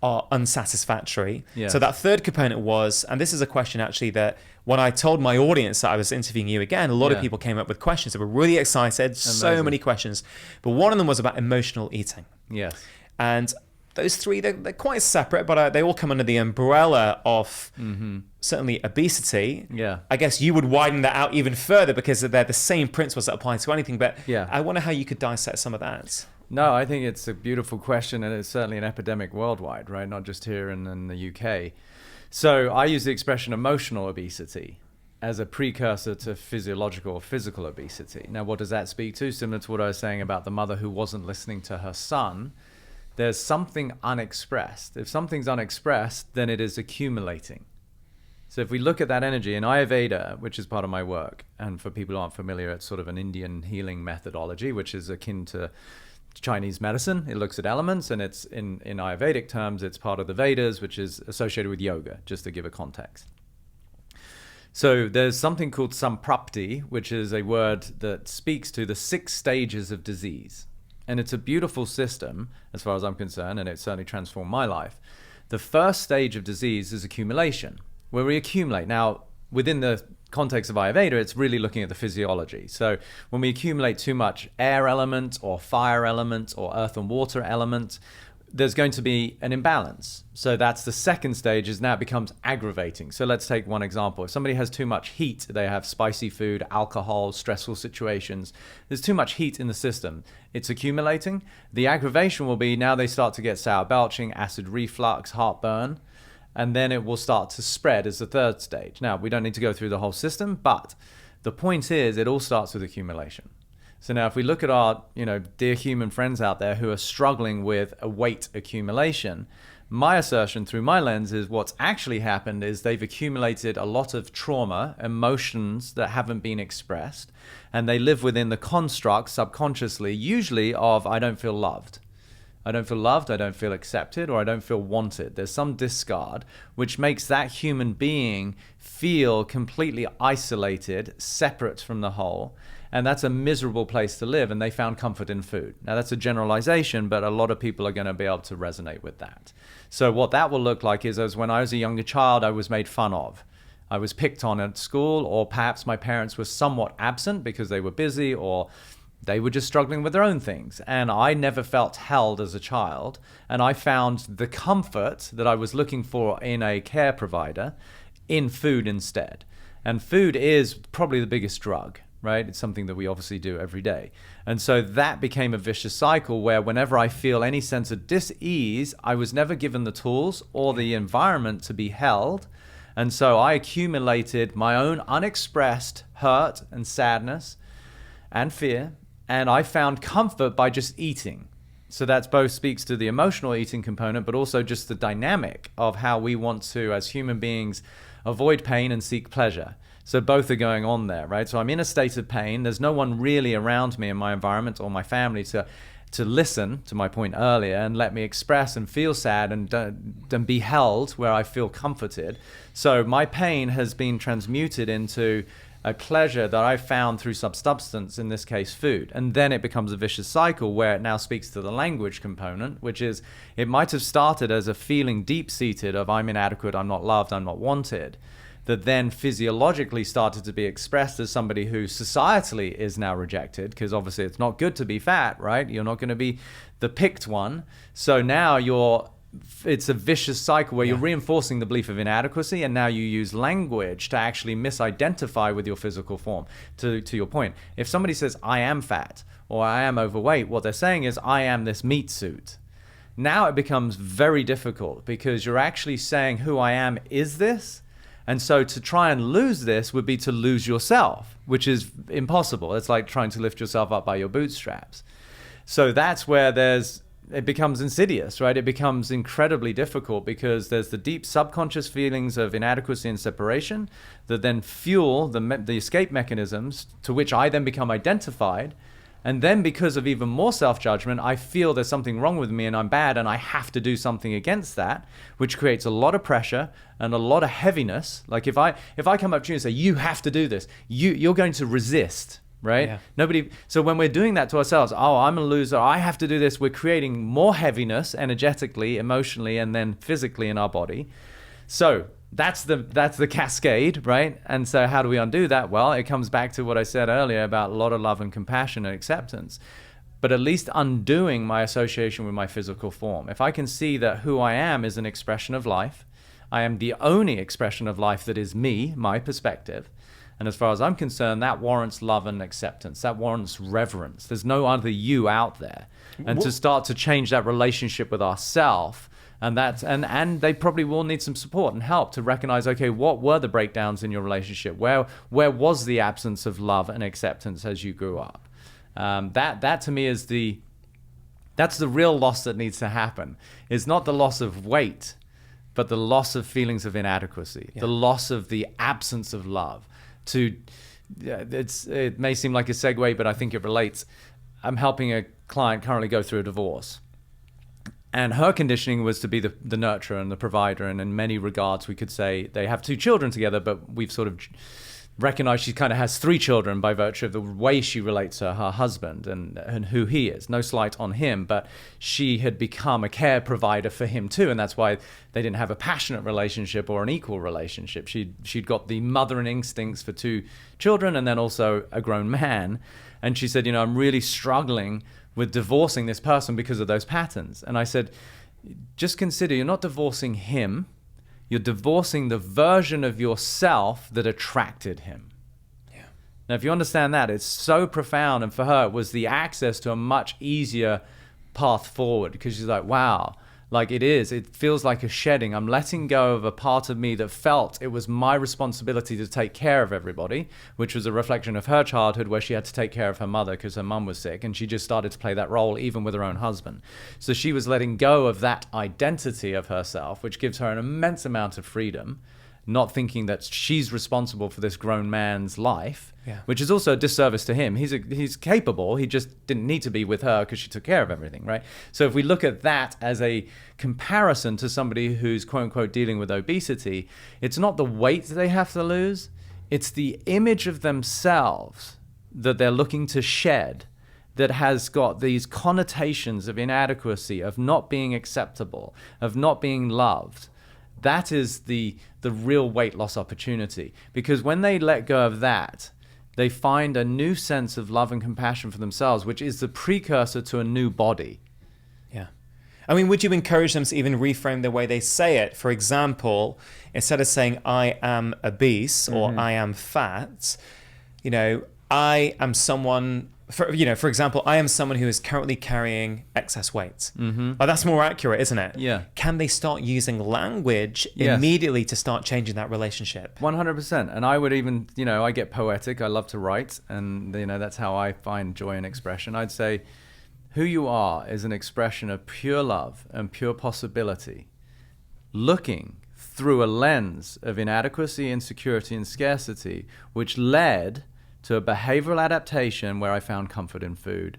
are unsatisfactory. Yes. So that third component was, and this is a question actually that when I told my audience that I was interviewing you again, a lot of people came up with questions that were really excited, so many questions. But one of them was about emotional eating. Yes. And those three, they're quite separate, but they all come under the umbrella of certainly obesity. Yeah. I guess you would widen that out even further because they're the same principles that apply to anything. But I wonder how you could dissect some of that. No, I think it's a beautiful question, and it's certainly an epidemic worldwide, right? Not just here in the UK. So I use the expression emotional obesity as a precursor to physiological or physical obesity. Now, what does that speak to? Similar to what I was saying about the mother who wasn't listening to her son. There's something unexpressed. If something's unexpressed, then it is accumulating. So if we look at that energy in Ayurveda, which is part of my work, and for people who aren't familiar, it's sort of an Indian healing methodology, which is akin to Chinese medicine. It looks at elements, and it's in Ayurvedic terms, it's part of the Vedas, which is associated with yoga, just to give a context. So there's something called samprapti, which is a word that speaks to the 6 stages of disease. And it's a beautiful system, as far as I'm concerned, and it certainly transformed my life. The first stage of disease is accumulation, where we accumulate. Now, within the context of Ayurveda, it's really looking at the physiology. So when we accumulate too much air element or fire element or earth and water element, there's going to be an imbalance. So that's the second stage, is now it becomes aggravating. So let's take one example. If somebody has too much heat, they have spicy food, alcohol, stressful situations, there's too much heat in the system. It's accumulating. The aggravation will be now they start to get sour belching, acid reflux, heartburn, and then it will start to spread as the third stage. Now, we don't need to go through the whole system, but the point is it all starts with accumulation. So now if we look at our, dear human friends out there who are struggling with a weight accumulation, my assertion through my lens is what's actually happened is they've accumulated a lot of trauma, emotions that haven't been expressed, and they live within the construct subconsciously, usually of I don't feel loved. I don't feel loved, I don't feel accepted, or I don't feel wanted. There's some discard, which makes that human being feel completely isolated, separate from the whole. And that's a miserable place to live, and they found comfort in food. Now, that's a generalization, but a lot of people are going to be able to resonate with that. So what that will look like is, as when I was a younger child, I was made fun of. I was picked on at school, or perhaps my parents were somewhat absent because they were busy, or they were just struggling with their own things. And I never felt held as a child, and I found the comfort that I was looking for in a care provider in food instead. And food is probably the biggest drug. Right? It's something that we obviously do every day. And so that became a vicious cycle where whenever I feel any sense of dis-ease, I was never given the tools or the environment to be held. And so I accumulated my own unexpressed hurt and sadness and fear. And I found comfort by just eating. So that both speaks to the emotional eating component, but also just the dynamic of how we want to, as human beings, avoid pain and seek pleasure. So both are going on there, right? So I'm in a state of pain. There's no one really around me in my environment or my family to listen to my point earlier and let me express and feel sad and be held where I feel comforted. So my pain has been transmuted into a pleasure that I found through substance, in this case food. And then it becomes a vicious cycle where it now speaks to the language component, which is it might have started as a feeling deep-seated of I'm inadequate, I'm not loved, I'm not wanted, that then physiologically started to be expressed as somebody who societally is now rejected, because obviously it's not good to be fat, right? You're not going to be the picked one. So now it's a vicious cycle where you're reinforcing the belief of inadequacy, and now you use language to actually misidentify with your physical form. To your point, if somebody says, I am fat or I am overweight, what they're saying is, I am this meat suit. Now it becomes very difficult because you're actually saying who I am is this. And so to try and lose this would be to lose yourself, which is impossible. It's like trying to lift yourself up by your bootstraps. So that's where it becomes insidious, right? It becomes incredibly difficult because there's the deep subconscious feelings of inadequacy and separation that then fuel the escape mechanisms to which I then become identified. And then because of even more self-judgment, I feel there's something wrong with me and I'm bad and I have to do something against that, which creates a lot of pressure and a lot of heaviness. Like if I come up to you and say, you have to do this, you're going to resist, right? Yeah. Nobody. So when we're doing that to ourselves, oh, I'm a loser, I have to do this, we're creating more heaviness energetically, emotionally, and then physically in our body. So that's the cascade, right? And so how do we undo that? Well, it comes back to what I said earlier about a lot of love and compassion and acceptance. But at least undoing my association with my physical form. If I can see that who I am is an expression of life, I am the only expression of life that is me, my perspective. And as far as I'm concerned, that warrants love and acceptance. That warrants reverence. There's no other you out there. And to start to change that relationship with ourself, and they probably will need some support and help to recognize, okay, what were the breakdowns in your relationship? Where was the absence of love and acceptance as you grew up? That to me is that's the real loss that needs to happen. It's not the loss of weight, but the loss of feelings of inadequacy, the loss of the absence of love. It may seem like a segue, but I think it relates. I'm helping a client currently go through a divorce. And her conditioning was to be the nurturer and the provider. And in many regards, we could say they have 2 children together, but we've sort of recognized she kind of has 3 children by virtue of the way she relates to her husband and who he is. No slight on him, but she had become a care provider for him too. And that's why they didn't have a passionate relationship or an equal relationship. She'd got the mothering instincts for 2 children and then also a grown man. And she said, I'm really struggling with divorcing this person because of those patterns. And I said, just consider you're not divorcing him. You're divorcing the version of yourself that attracted him. Yeah. Now, if you understand that, it's so profound. And for her, it was the access to a much easier path forward because she's like, wow, like it feels like a shedding. I'm letting go of a part of me that felt it was my responsibility to take care of everybody, which was a reflection of her childhood where she had to take care of her mother because her mum was sick. And she just started to play that role even with her own husband. So she was letting go of that identity of herself, which gives her an immense amount of freedom, not thinking that she's responsible for this grown man's life, which is also a disservice to him. He's capable. He just didn't need to be with her because she took care of everything, right? So if we look at that as a comparison to somebody who's quote unquote dealing with obesity, it's not the weight they have to lose. It's the image of themselves that they're looking to shed that has got these connotations of inadequacy, of not being acceptable, of not being loved. That is the real weight loss opportunity. Because when they let go of that, they find a new sense of love and compassion for themselves, which is the precursor to a new body. Yeah. I mean, would you encourage them to even reframe the way they say it? For example, instead of saying, I am obese or I am fat, I am someone... For example, I am someone who is currently carrying excess weight. That's more accurate, isn't it? Yeah. Can they start using language immediately to start changing that relationship? 100%. And I would even, I get poetic. I love to write. And, that's how I find joy in expression. I'd say who you are is an expression of pure love and pure possibility, looking through a lens of inadequacy, insecurity, and scarcity, which led to a behavioral adaptation where I found comfort in food.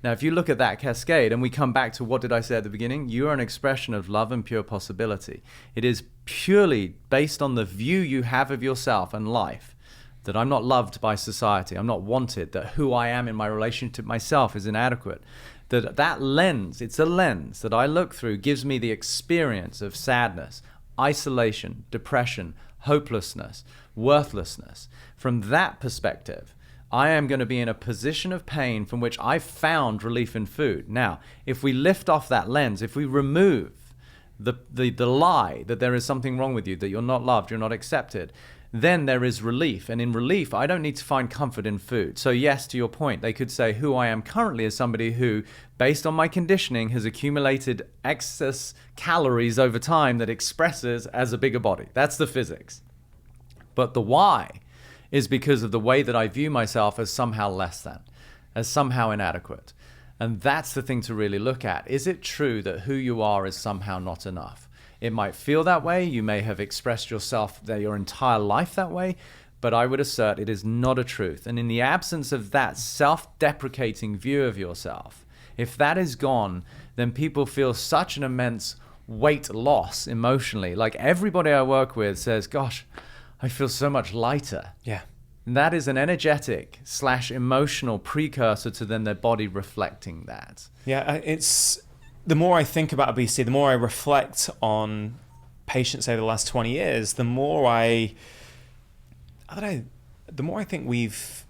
Now, if you look at that cascade, and we come back to what did I say at the beginning? You are an expression of love and pure possibility. It is purely based on the view you have of yourself and life, that I'm not loved by society, I'm not wanted, that who I am in my relationship to myself is inadequate. That lens, it's a lens that I look through, gives me the experience of sadness, isolation, depression, hopelessness, worthlessness. From that perspective, I am going to be in a position of pain from which I've found relief in food. Now, if we lift off that lens, if we remove the lie that there is something wrong with you, that you're not loved, you're not accepted, then there is relief. And in relief, I don't need to find comfort in food. So yes, to your point, they could say who I am currently is somebody who, based on my conditioning, has accumulated excess calories over time that expresses as a bigger body. That's the physics. But the why is because of the way that I view myself as somehow less than, as somehow inadequate. And that's the thing to really look at. Is it true that who you are is somehow not enough? It might feel that way. You may have expressed yourself your entire life that way, but I would assert it is not a truth. And in the absence of that self-deprecating view of yourself, if that is gone, then people feel such an immense weight loss emotionally. Like everybody I work with says, gosh, I feel so much lighter. Yeah. that is an energetic / emotional precursor to then their body reflecting that. Yeah, it's the more I think about obesity, the more I reflect on patients over the last 20 years, the more I don't know, the more I think we've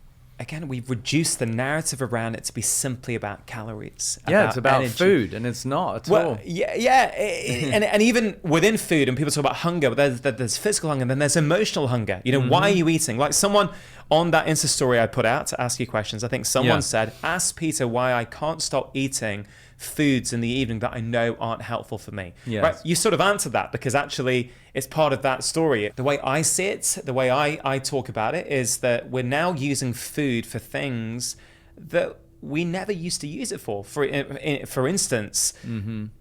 reduced the narrative around it to be simply about calories. Yeah, it's about energy. Food, and it's not at all. And even within food, and people talk about hunger, but there's physical hunger, and then there's emotional hunger. You know, why are you eating? Like someone on that Insta story I put out to ask you questions, I think someone said, ask Peter why I can't stop eating foods in the evening that I know aren't helpful for me. Yes. Right? You sort of answered that because actually it's part of that story. The way I see it, the way I talk about it is that we're now using food for things that we never used to use it for. For instance,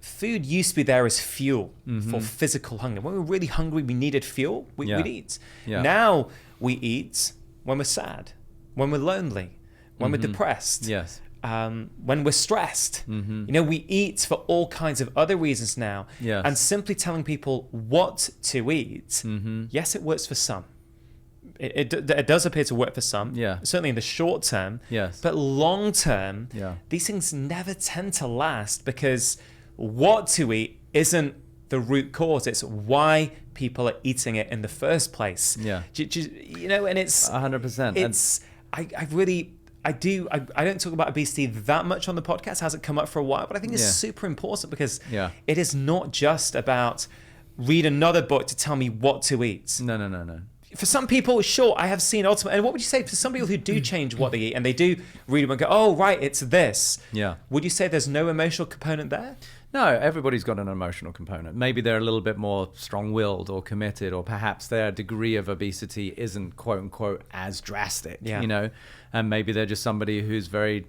food used to be there as fuel for physical hunger. When we were really hungry, we needed fuel, we'd eat. Yeah. Now we eat when we're sad, when we're lonely, when we're depressed. Yes. When we're stressed. You know, we eat for all kinds of other reasons now. Yes. And simply telling people what to eat, yes, it works for some. It does appear to work for some, certainly in the short term. Yes. But long term, these things never tend to last because what to eat isn't the root cause. It's why people are eating it in the first place. Yeah. You know, and it's 100%. It's I don't talk about obesity that much on the podcast. It hasn't come up for a while, but I think it's super important because it is not just about read another book to tell me what to eat. No. For some people, sure, I have seen ultimate. And what would you say for some people who do change what they eat and they do read them and go, oh, right, it's this. Yeah. Would you say there's no emotional component there? No, everybody's got an emotional component. Maybe they're a little bit more strong-willed or committed, or perhaps their degree of obesity isn't quote-unquote as drastic, you know? And maybe they're just somebody who's very,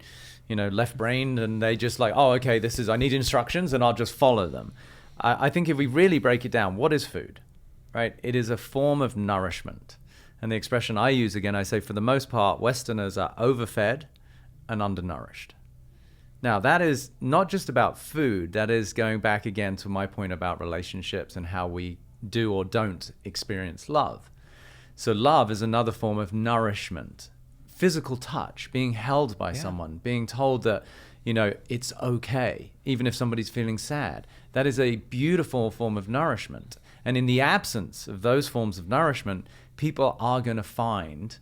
you know, left-brained and they just like, oh, okay, I need instructions and I'll just follow them. I think if we really break it down, what is food, right? It is a form of nourishment. And the expression I use, again, I say for the most part, Westerners are overfed and undernourished. Now, that is not just about food. That is going back again to my point about relationships and how we do or don't experience love. So love is another form of nourishment. Physical touch, being held by someone, being told that, you know, it's okay, even if somebody's feeling sad. That is a beautiful form of nourishment. And in the absence of those forms of nourishment, people are going to find,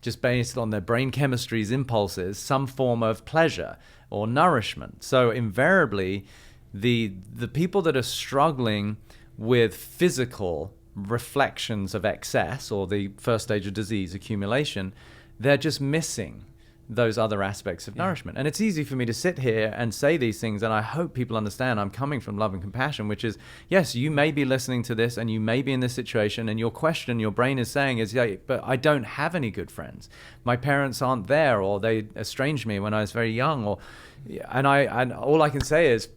just based on their brain chemistry's impulses, some form of pleasure or nourishment. So invariably, the people that are struggling with physical reflections of excess or the first stage of disease accumulation, they're just missing those other aspects of nourishment. And it's easy for me to sit here and say these things, and I hope people understand I'm coming from love and compassion, which is, yes, you may be listening to this and you may be in this situation, and your question, your brain is saying is, yeah, but I don't have any good friends. My parents aren't there, or they estranged me when I was very young, and all I can say is,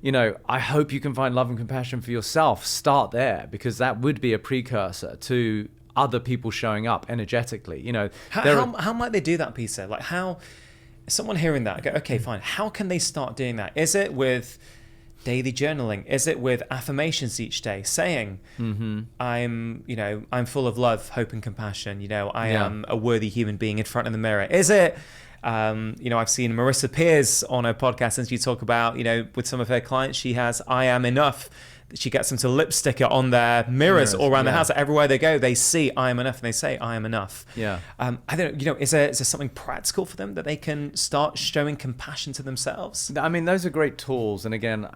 you know, I hope you can find love and compassion for yourself. Start there, because that would be a precursor to other people showing up energetically. You know, how might they do that, Peter? Like, how someone hearing that go, okay, fine, how can they start doing that? Is it with daily journaling? Is it with affirmations each day, saying I'm full of love, hope and compassion, you know, I am a worthy human being in front of the mirror? Is it you know, I've seen Marissa Peers on her podcast, and she talk about, you know, with some of her clients, she has I am enough. She gets them to lipstick it on their mirrors all around the house. Everywhere they go, they see I am enough, and they say I am enough. Yeah. I don't know, you know, is there something practical for them that they can start showing compassion to themselves? I mean, those are great tools. And again,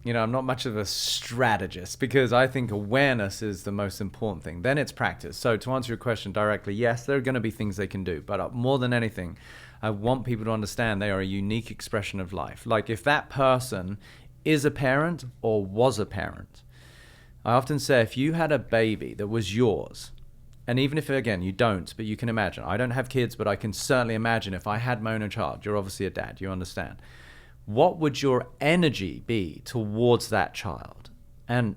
you know, I'm not much of a strategist, because I think awareness is the most important thing. Then it's practice. So to answer your question directly, yes, there are going to be things they can do. But more than anything, I want people to understand they are a unique expression of life. Like, if that person is a parent or was a parent, I often say, if you had a baby that was yours, and even if, again, you don't, but you can imagine, I don't have kids, but I can certainly imagine if I had my own child, you're obviously a dad, you understand, what would your energy be towards that child? And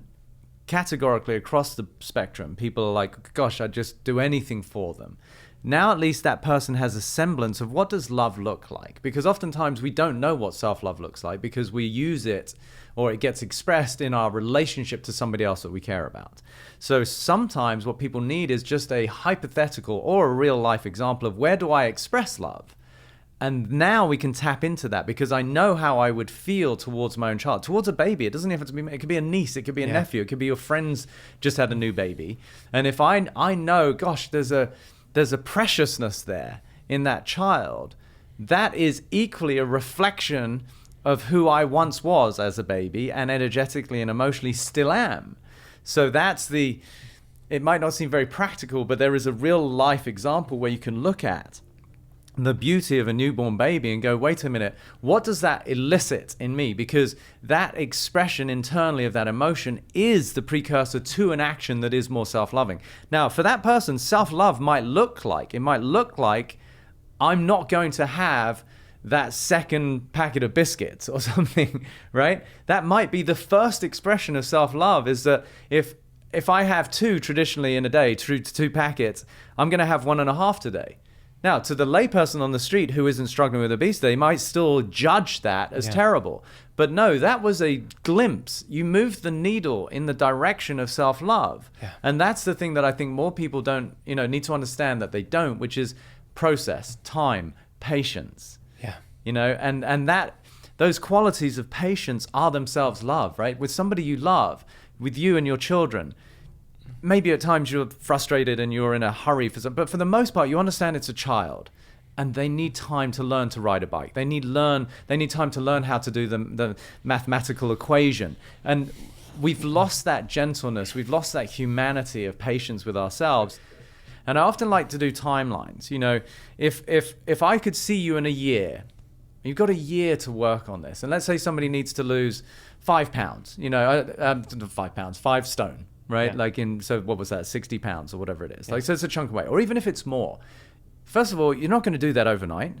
categorically across the spectrum, people are like, gosh, I'd just do anything for them. Now at least that person has a semblance of what does love look like? Because oftentimes we don't know what self-love looks like because we use it, or it gets expressed in our relationship to somebody else that we care about. So sometimes what people need is just a hypothetical or a real life example of where do I express love? And now we can tap into that because I know how I would feel towards my own child, towards a baby. It doesn't even have to be, it could be a niece, it could be a nephew, it could be your friends just had a new baby. And if I know, gosh, there's a preciousness there in that child, that is equally a reflection of who I once was as a baby and energetically and emotionally still am. So it might not seem very practical, but there is a real life example where you can look at the beauty of a newborn baby and go, wait a minute, what does that elicit in me? Because that expression internally of that emotion is the precursor to an action that is more self-loving. Now, for that person, self-love might look like I'm not going to have that second packet of biscuits or something, right? That might be the first expression of self-love, is that if I have two traditionally in a day, two packets, I'm going to have 1.5 today. Now, to the layperson on the street who isn't struggling with obesity, they might still judge that as terrible. But no, that was a glimpse. You moved the needle in the direction of self-love. Yeah. And that's the thing that I think more people don't, need to understand that they don't, which is process, time, patience. Yeah. And that those qualities of patience are themselves love, right? With somebody you love, with you and your children. Maybe at times you're frustrated and you're in a hurry but for the most part, you understand it's a child and they need time to learn to ride a bike. They need time to learn how to do the mathematical equation. And we've lost that gentleness. We've lost that humanity of patience with ourselves. And I often like to do timelines. If I could see you in a year, you've got a year to work on this. And let's say somebody needs to lose 5 pounds, 5 pounds, 5 stone. Right? Yeah. So what was that? 60 pounds or whatever it is. So it's a chunk away. Or even if it's more. First of all, you're not going to do that overnight.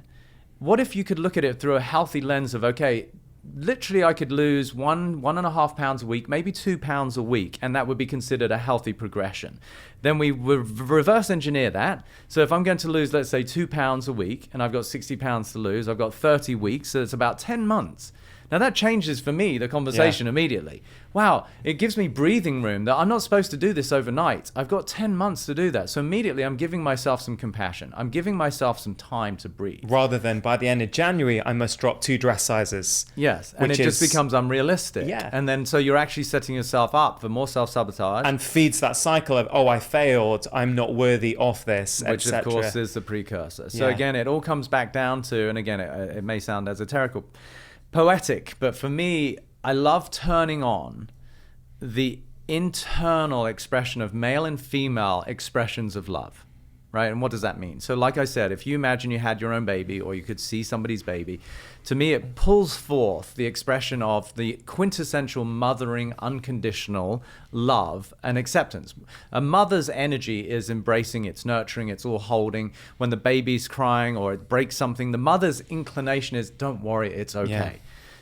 What if you could look at it through a healthy lens of, okay, literally I could lose 1.5 pounds a week, maybe 2 pounds a week, and that would be considered a healthy progression. Then we reverse engineer that. So if I'm going to lose, let's say 2 pounds a week, and I've got 60 pounds to lose, I've got 30 weeks, so it's about 10 months. Now that changes for me the conversation immediately. Wow, it gives me breathing room that I'm not supposed to do this overnight. I've got 10 months to do that. So immediately I'm giving myself some compassion. I'm giving myself some time to breathe. Rather than by the end of January, I must drop 2 dress sizes. Yes, and it just becomes unrealistic. Yeah. And then so you're actually setting yourself up for more self-sabotage. And feeds that cycle of, I failed, I'm not worthy of this, which of course is the precursor. So again, it all comes back down to, and again, it may sound esoteric, poetic, but for me, I love turning on the internal expression of male and female expressions of love, right? And what does that mean? So like I said, if you imagine you had your own baby or you could see somebody's baby, to me, it pulls forth the expression of the quintessential mothering, unconditional love and acceptance. A mother's energy is embracing, it's nurturing, it's all holding. When the baby's crying or it breaks something, the mother's inclination is, don't worry, it's okay. Yeah.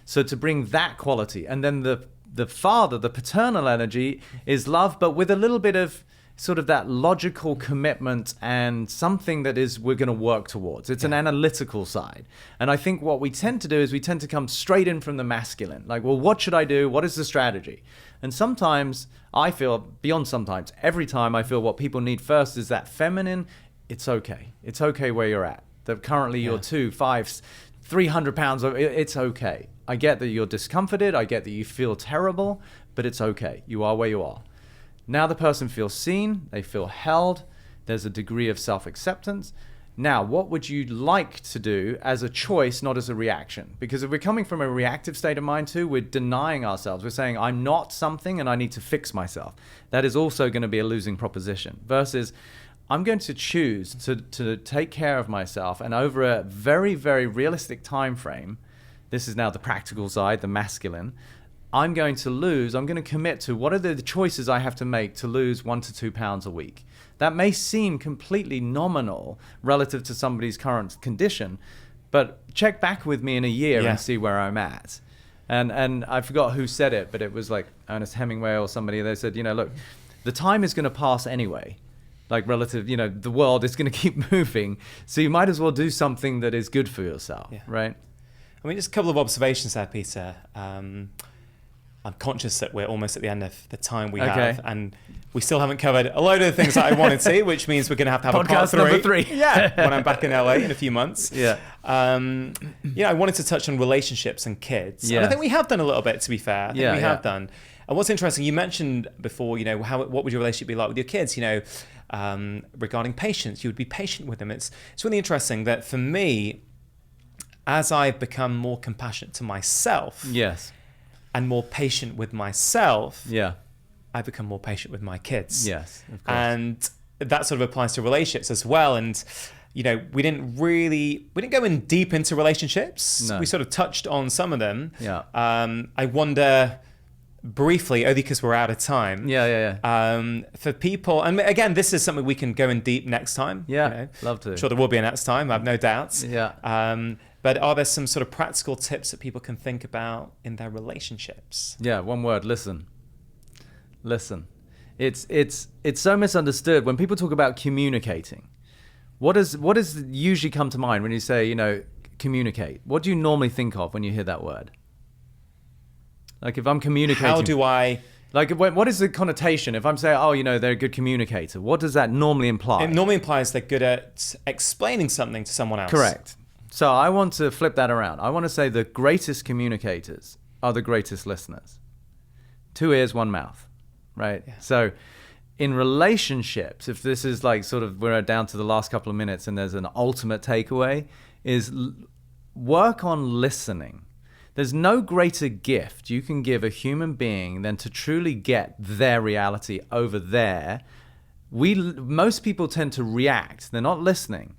So to bring that quality, and then the father, the paternal energy is love, but with a little bit of sort of that logical commitment and something that is we're going to work towards. It's an analytical side. And I think what we tend to do is we tend to come straight in from the masculine. Like, well, what should I do? What is the strategy? And sometimes I feel, beyond sometimes, every time I feel what people need first is that feminine, it's okay. It's okay where you're at. That currently you're 2, 5, 300 pounds, it's okay. I get that you're discomforted, I get that you feel terrible, but it's okay. You are where you are. Now the person feels seen, they feel held, there's a degree of self-acceptance. Now, what would you like to do as a choice, not as a reaction? Because if we're coming from a reactive state of mind too, we're denying ourselves. We're saying, I'm not something and I need to fix myself. That is also going to be a losing proposition. Versus, I'm going to choose to take care of myself, and over a very, very realistic time frame, this is now the practical side, the masculine, I'm going to commit to what are the choices I have to make to lose 1 to 2 pounds a week. That may seem completely nominal relative to somebody's current condition, but check back with me in a year and see where I'm at. And I forgot who said it, but it was like Ernest Hemingway or somebody. They said, look, the time is going to pass anyway. like relative, the world is going to keep moving. So you might as well do something that is good for yourself, right? I mean, just a couple of observations there, Peter. I'm conscious that we're almost at the end of the time we have, and we still haven't covered a load of the things that I wanted to, which means we're going to have a podcast part number 3. Yeah, when I'm back in LA in a few months. Yeah. I wanted to touch on relationships and kids. Yeah. And I think we have done a little bit, to be fair. I think we have done. And what's interesting, you mentioned before, what would your relationship be like with your kids? Regarding patience, you would be patient with them. It's really interesting that for me, as I've become more compassionate to myself, and more patient with myself, I become more patient with my kids. Yes, of course. And that sort of applies to relationships as well. And we didn't go in deep into relationships. No. We sort of touched on some of them. Yeah. I wonder briefly, only because we're out of time. For people, and again, this is something we can go in deep next time. Love to. I'm sure there will be a next time. I have no doubts. But are there some sort of practical tips that people can think about in their relationships? Yeah, one word: listen. Listen. It's so misunderstood when people talk about communicating. What does usually come to mind when you say, communicate? What do you normally think of when you hear that word? Like if I'm communicating, how do I? Like what is the connotation? If I'm saying, they're a good communicator, what does that normally imply? It normally implies they're good at explaining something to someone else. Correct. So I want to flip that around. I want to say the greatest communicators are the greatest listeners. 2 ears, 1 mouth, right? Yeah. So in relationships, if this is like sort of, we're down to the last couple of minutes and there's an ultimate takeaway, is work on listening. There's no greater gift you can give a human being than to truly get their reality over there. Most people tend to react. They're not listening.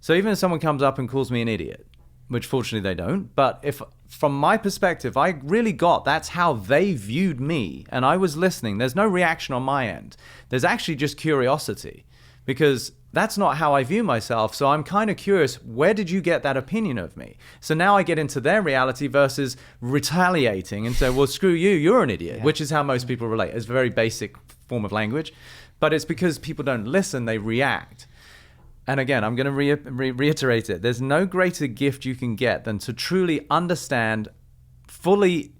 So even if someone comes up and calls me an idiot, which fortunately they don't, but if from my perspective, I really got that's how they viewed me and I was listening, there's no reaction on my end. There's actually just curiosity because that's not how I view myself. So I'm kind of curious, where did you get that opinion of me? So now I get into their reality versus retaliating and say, well, screw you, you're an idiot, which is how most people relate. It's a very basic form of language, but it's because people don't listen, they react. And again, I'm going to reiterate it. There's no greater gift you can get than to truly understand, fully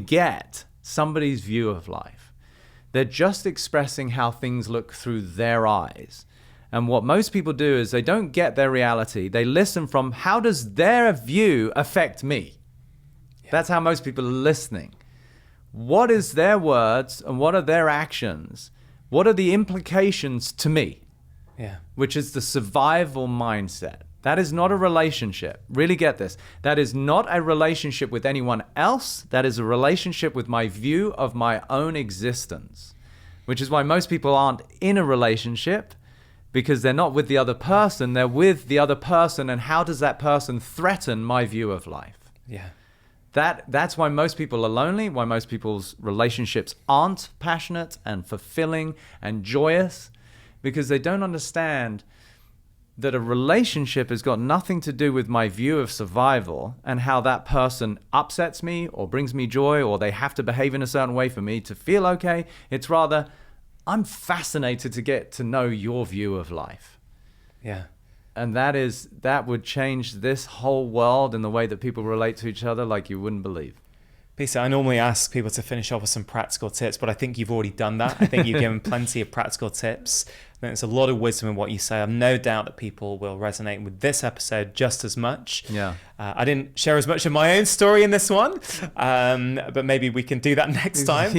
get somebody's view of life. They're just expressing how things look through their eyes. And what most people do is they don't get their reality. They listen from how does their view affect me? That's how most people are listening. What is their words and what are their actions? What are the implications to me? Which is the survival mindset. That is not a relationship. Really get this. That is not a relationship with anyone else. That is a relationship with my view of my own existence, which is why most people aren't in a relationship because they're not with the other person. They're with the other person. And how does that person threaten my view of life? That's why most people are lonely, why most people's relationships aren't passionate and fulfilling and joyous. Because they don't understand that a relationship has got nothing to do with my view of survival and how that person upsets me or brings me joy or they have to behave in a certain way for me to feel okay. It's rather, I'm fascinated to get to know your view of life. And that would change this whole world and the way that people relate to each other like you wouldn't believe. Peter, I normally ask people to finish off with some practical tips, but I think you've already done that. I think you've given plenty of practical tips. I think there's a lot of wisdom in what you say. I have no doubt that people will resonate with this episode just as much. I didn't share as much of my own story in this one, but maybe we can do that next time.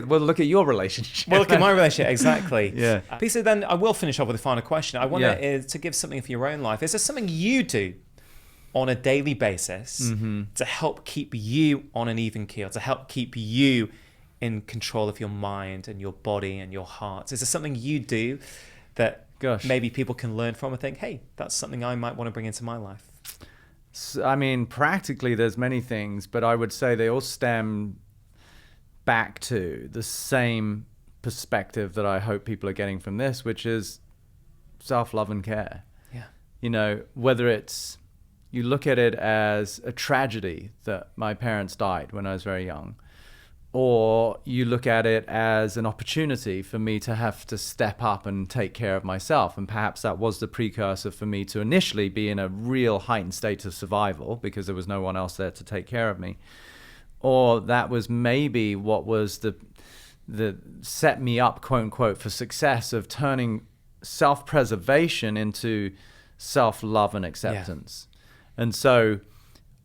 We'll look at your relationship. We'll look at my relationship, exactly. Peter, then I will finish off with a final question. I wonder to give something for your own life. Is there something you do on a daily basis to help keep you on an even keel, to help keep you in control of your mind and your body and your heart? Is there something you do that maybe people can learn from and think, hey, that's something I might want to bring into my life? So, I mean, practically there's many things, but I would say they all stem back to the same perspective that I hope people are getting from this, which is self-love and care. Whether it's, you look at it as a tragedy that my parents died when I was very young, or you look at it as an opportunity for me to have to step up and take care of myself. And perhaps that was the precursor for me to initially be in a real heightened state of survival because there was no one else there to take care of me. Or that was maybe what was the set me up, quote unquote, for success of turning self-preservation into self-love and acceptance. And so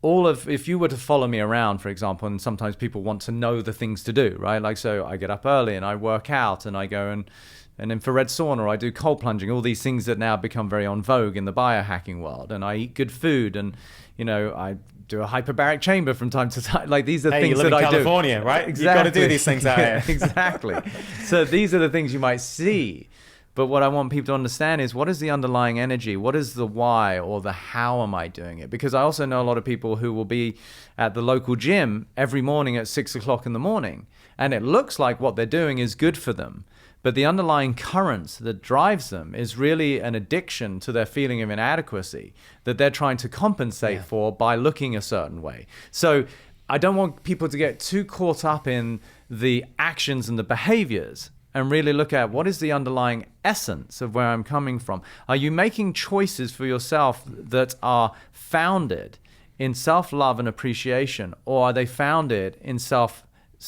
if you were to follow me around, for example, and sometimes people want to know the things to do, right? Like, so I get up early and I work out and I go and an infrared sauna, or I do cold plunging, all these things that now become very on vogue in the biohacking world. And I eat good food and, I do a hyperbaric chamber from time to time. Like, these are things that I do. You live in California, right? Exactly. You've got to do these things out here. Exactly. So these are the things you might see. But what I want people to understand is, what is the underlying energy? What is the why, or the how am I doing it? Because I also know a lot of people who will be at the local gym every morning at 6 o'clock in the morning. And it looks like what they're doing is good for them. But the underlying current that drives them is really an addiction to their feeling of inadequacy that they're trying to compensate for by looking a certain way. So I don't want people to get too caught up in the actions and the behaviors, and really look at what is the underlying essence of where I'm coming from. Are you making choices for yourself that are founded in self-love and appreciation, or are they founded in sort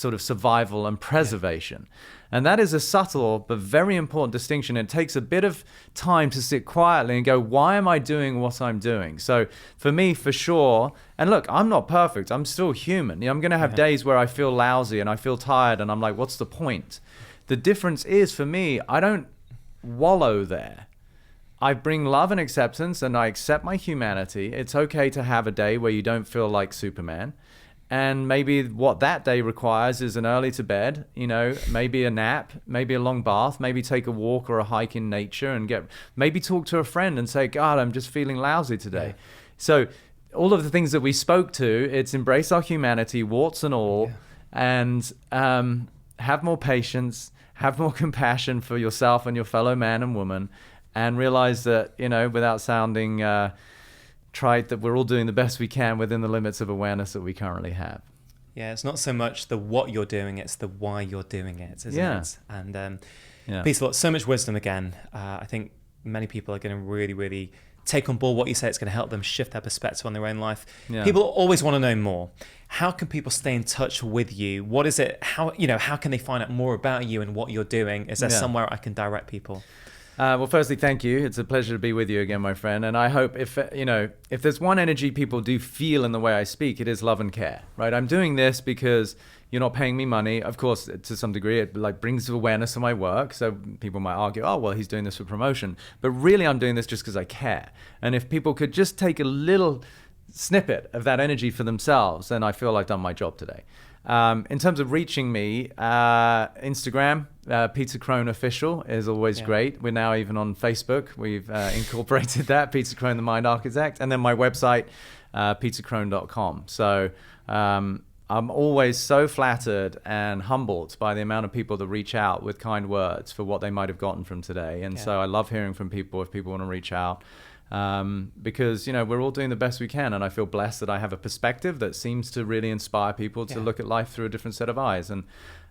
of survival and preservation? And that is a subtle but very important distinction. It takes a bit of time to sit quietly and go, why am I doing what I'm doing? So for me, for sure, and look, I'm not perfect. I'm still human. I'm going to have days where I feel lousy and I feel tired and I'm like, what's the point? The difference is, for me, I don't wallow there. I bring love and acceptance, and I accept my humanity. It's okay to have a day where you don't feel like Superman. And maybe what that day requires is an early to bed, maybe a nap, maybe a long bath, maybe take a walk or a hike in nature, and maybe talk to a friend and say, God, I'm just feeling lousy today. Yeah. So all of the things that we spoke to, it's embrace our humanity, warts and all, and have more patience, have more compassion for yourself and your fellow man and woman, and realize that, without sounding trite, that we're all doing the best we can within the limits of awareness that we currently have. Yeah, it's not so much the what you're doing, it's the why you're doing it, isn't it? And peace, so much wisdom again. I think many people are going to really, really take on board what you say. It's going to help them shift their perspective on their own life. Yeah. People always want to know more. How can people stay in touch with you? What is it? How can they find out more about you and what you're doing? Is there somewhere I can direct people? Well, firstly, thank you. It's a pleasure to be with you again, my friend. And I hope if there's one energy people do feel in the way I speak, it is love and care, right? I'm doing this because you're not paying me money. Of course, to some degree, it brings awareness to my work. So people might argue, oh, well, he's doing this for promotion. But really, I'm doing this just because I care. And if people could just take a little snippet of that energy for themselves, then I feel I've done my job today. In terms of reaching me, Instagram, Peter Crone Official is always great. We're now even on Facebook. We've incorporated that, Peter Crone, the Mind Architect. And then my website, petercrone.com. So I'm always so flattered and humbled by the amount of people that reach out with kind words for what they might have gotten from today. And so I love hearing from people if people want to reach out. Because we're all doing the best we can, and I feel blessed that I have a perspective that seems to really inspire people to look at life through a different set of eyes, and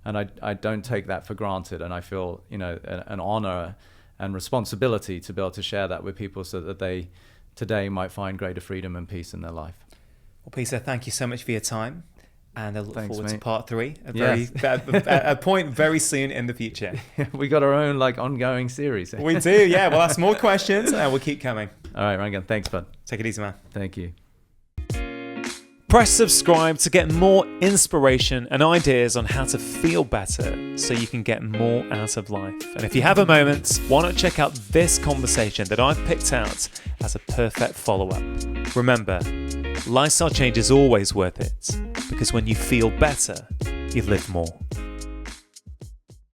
I don't take that for granted, and I feel an honor and responsibility to be able to share that with people so that they today might find greater freedom and peace in their life. Well, Peter, thank you so much for your time. And I look forward to part 3, a point very soon in the future. We got our own ongoing series. We do, yeah. We'll ask more questions and we'll keep coming. All right, Rangan. Thanks, bud. Take it easy, man. Thank you. Press subscribe to get more inspiration and ideas on how to feel better so you can get more out of life. And if you have a moment, why not check out this conversation that I've picked out as a perfect follow-up. Remember, lifestyle change is always worth it, because when you feel better, you live more.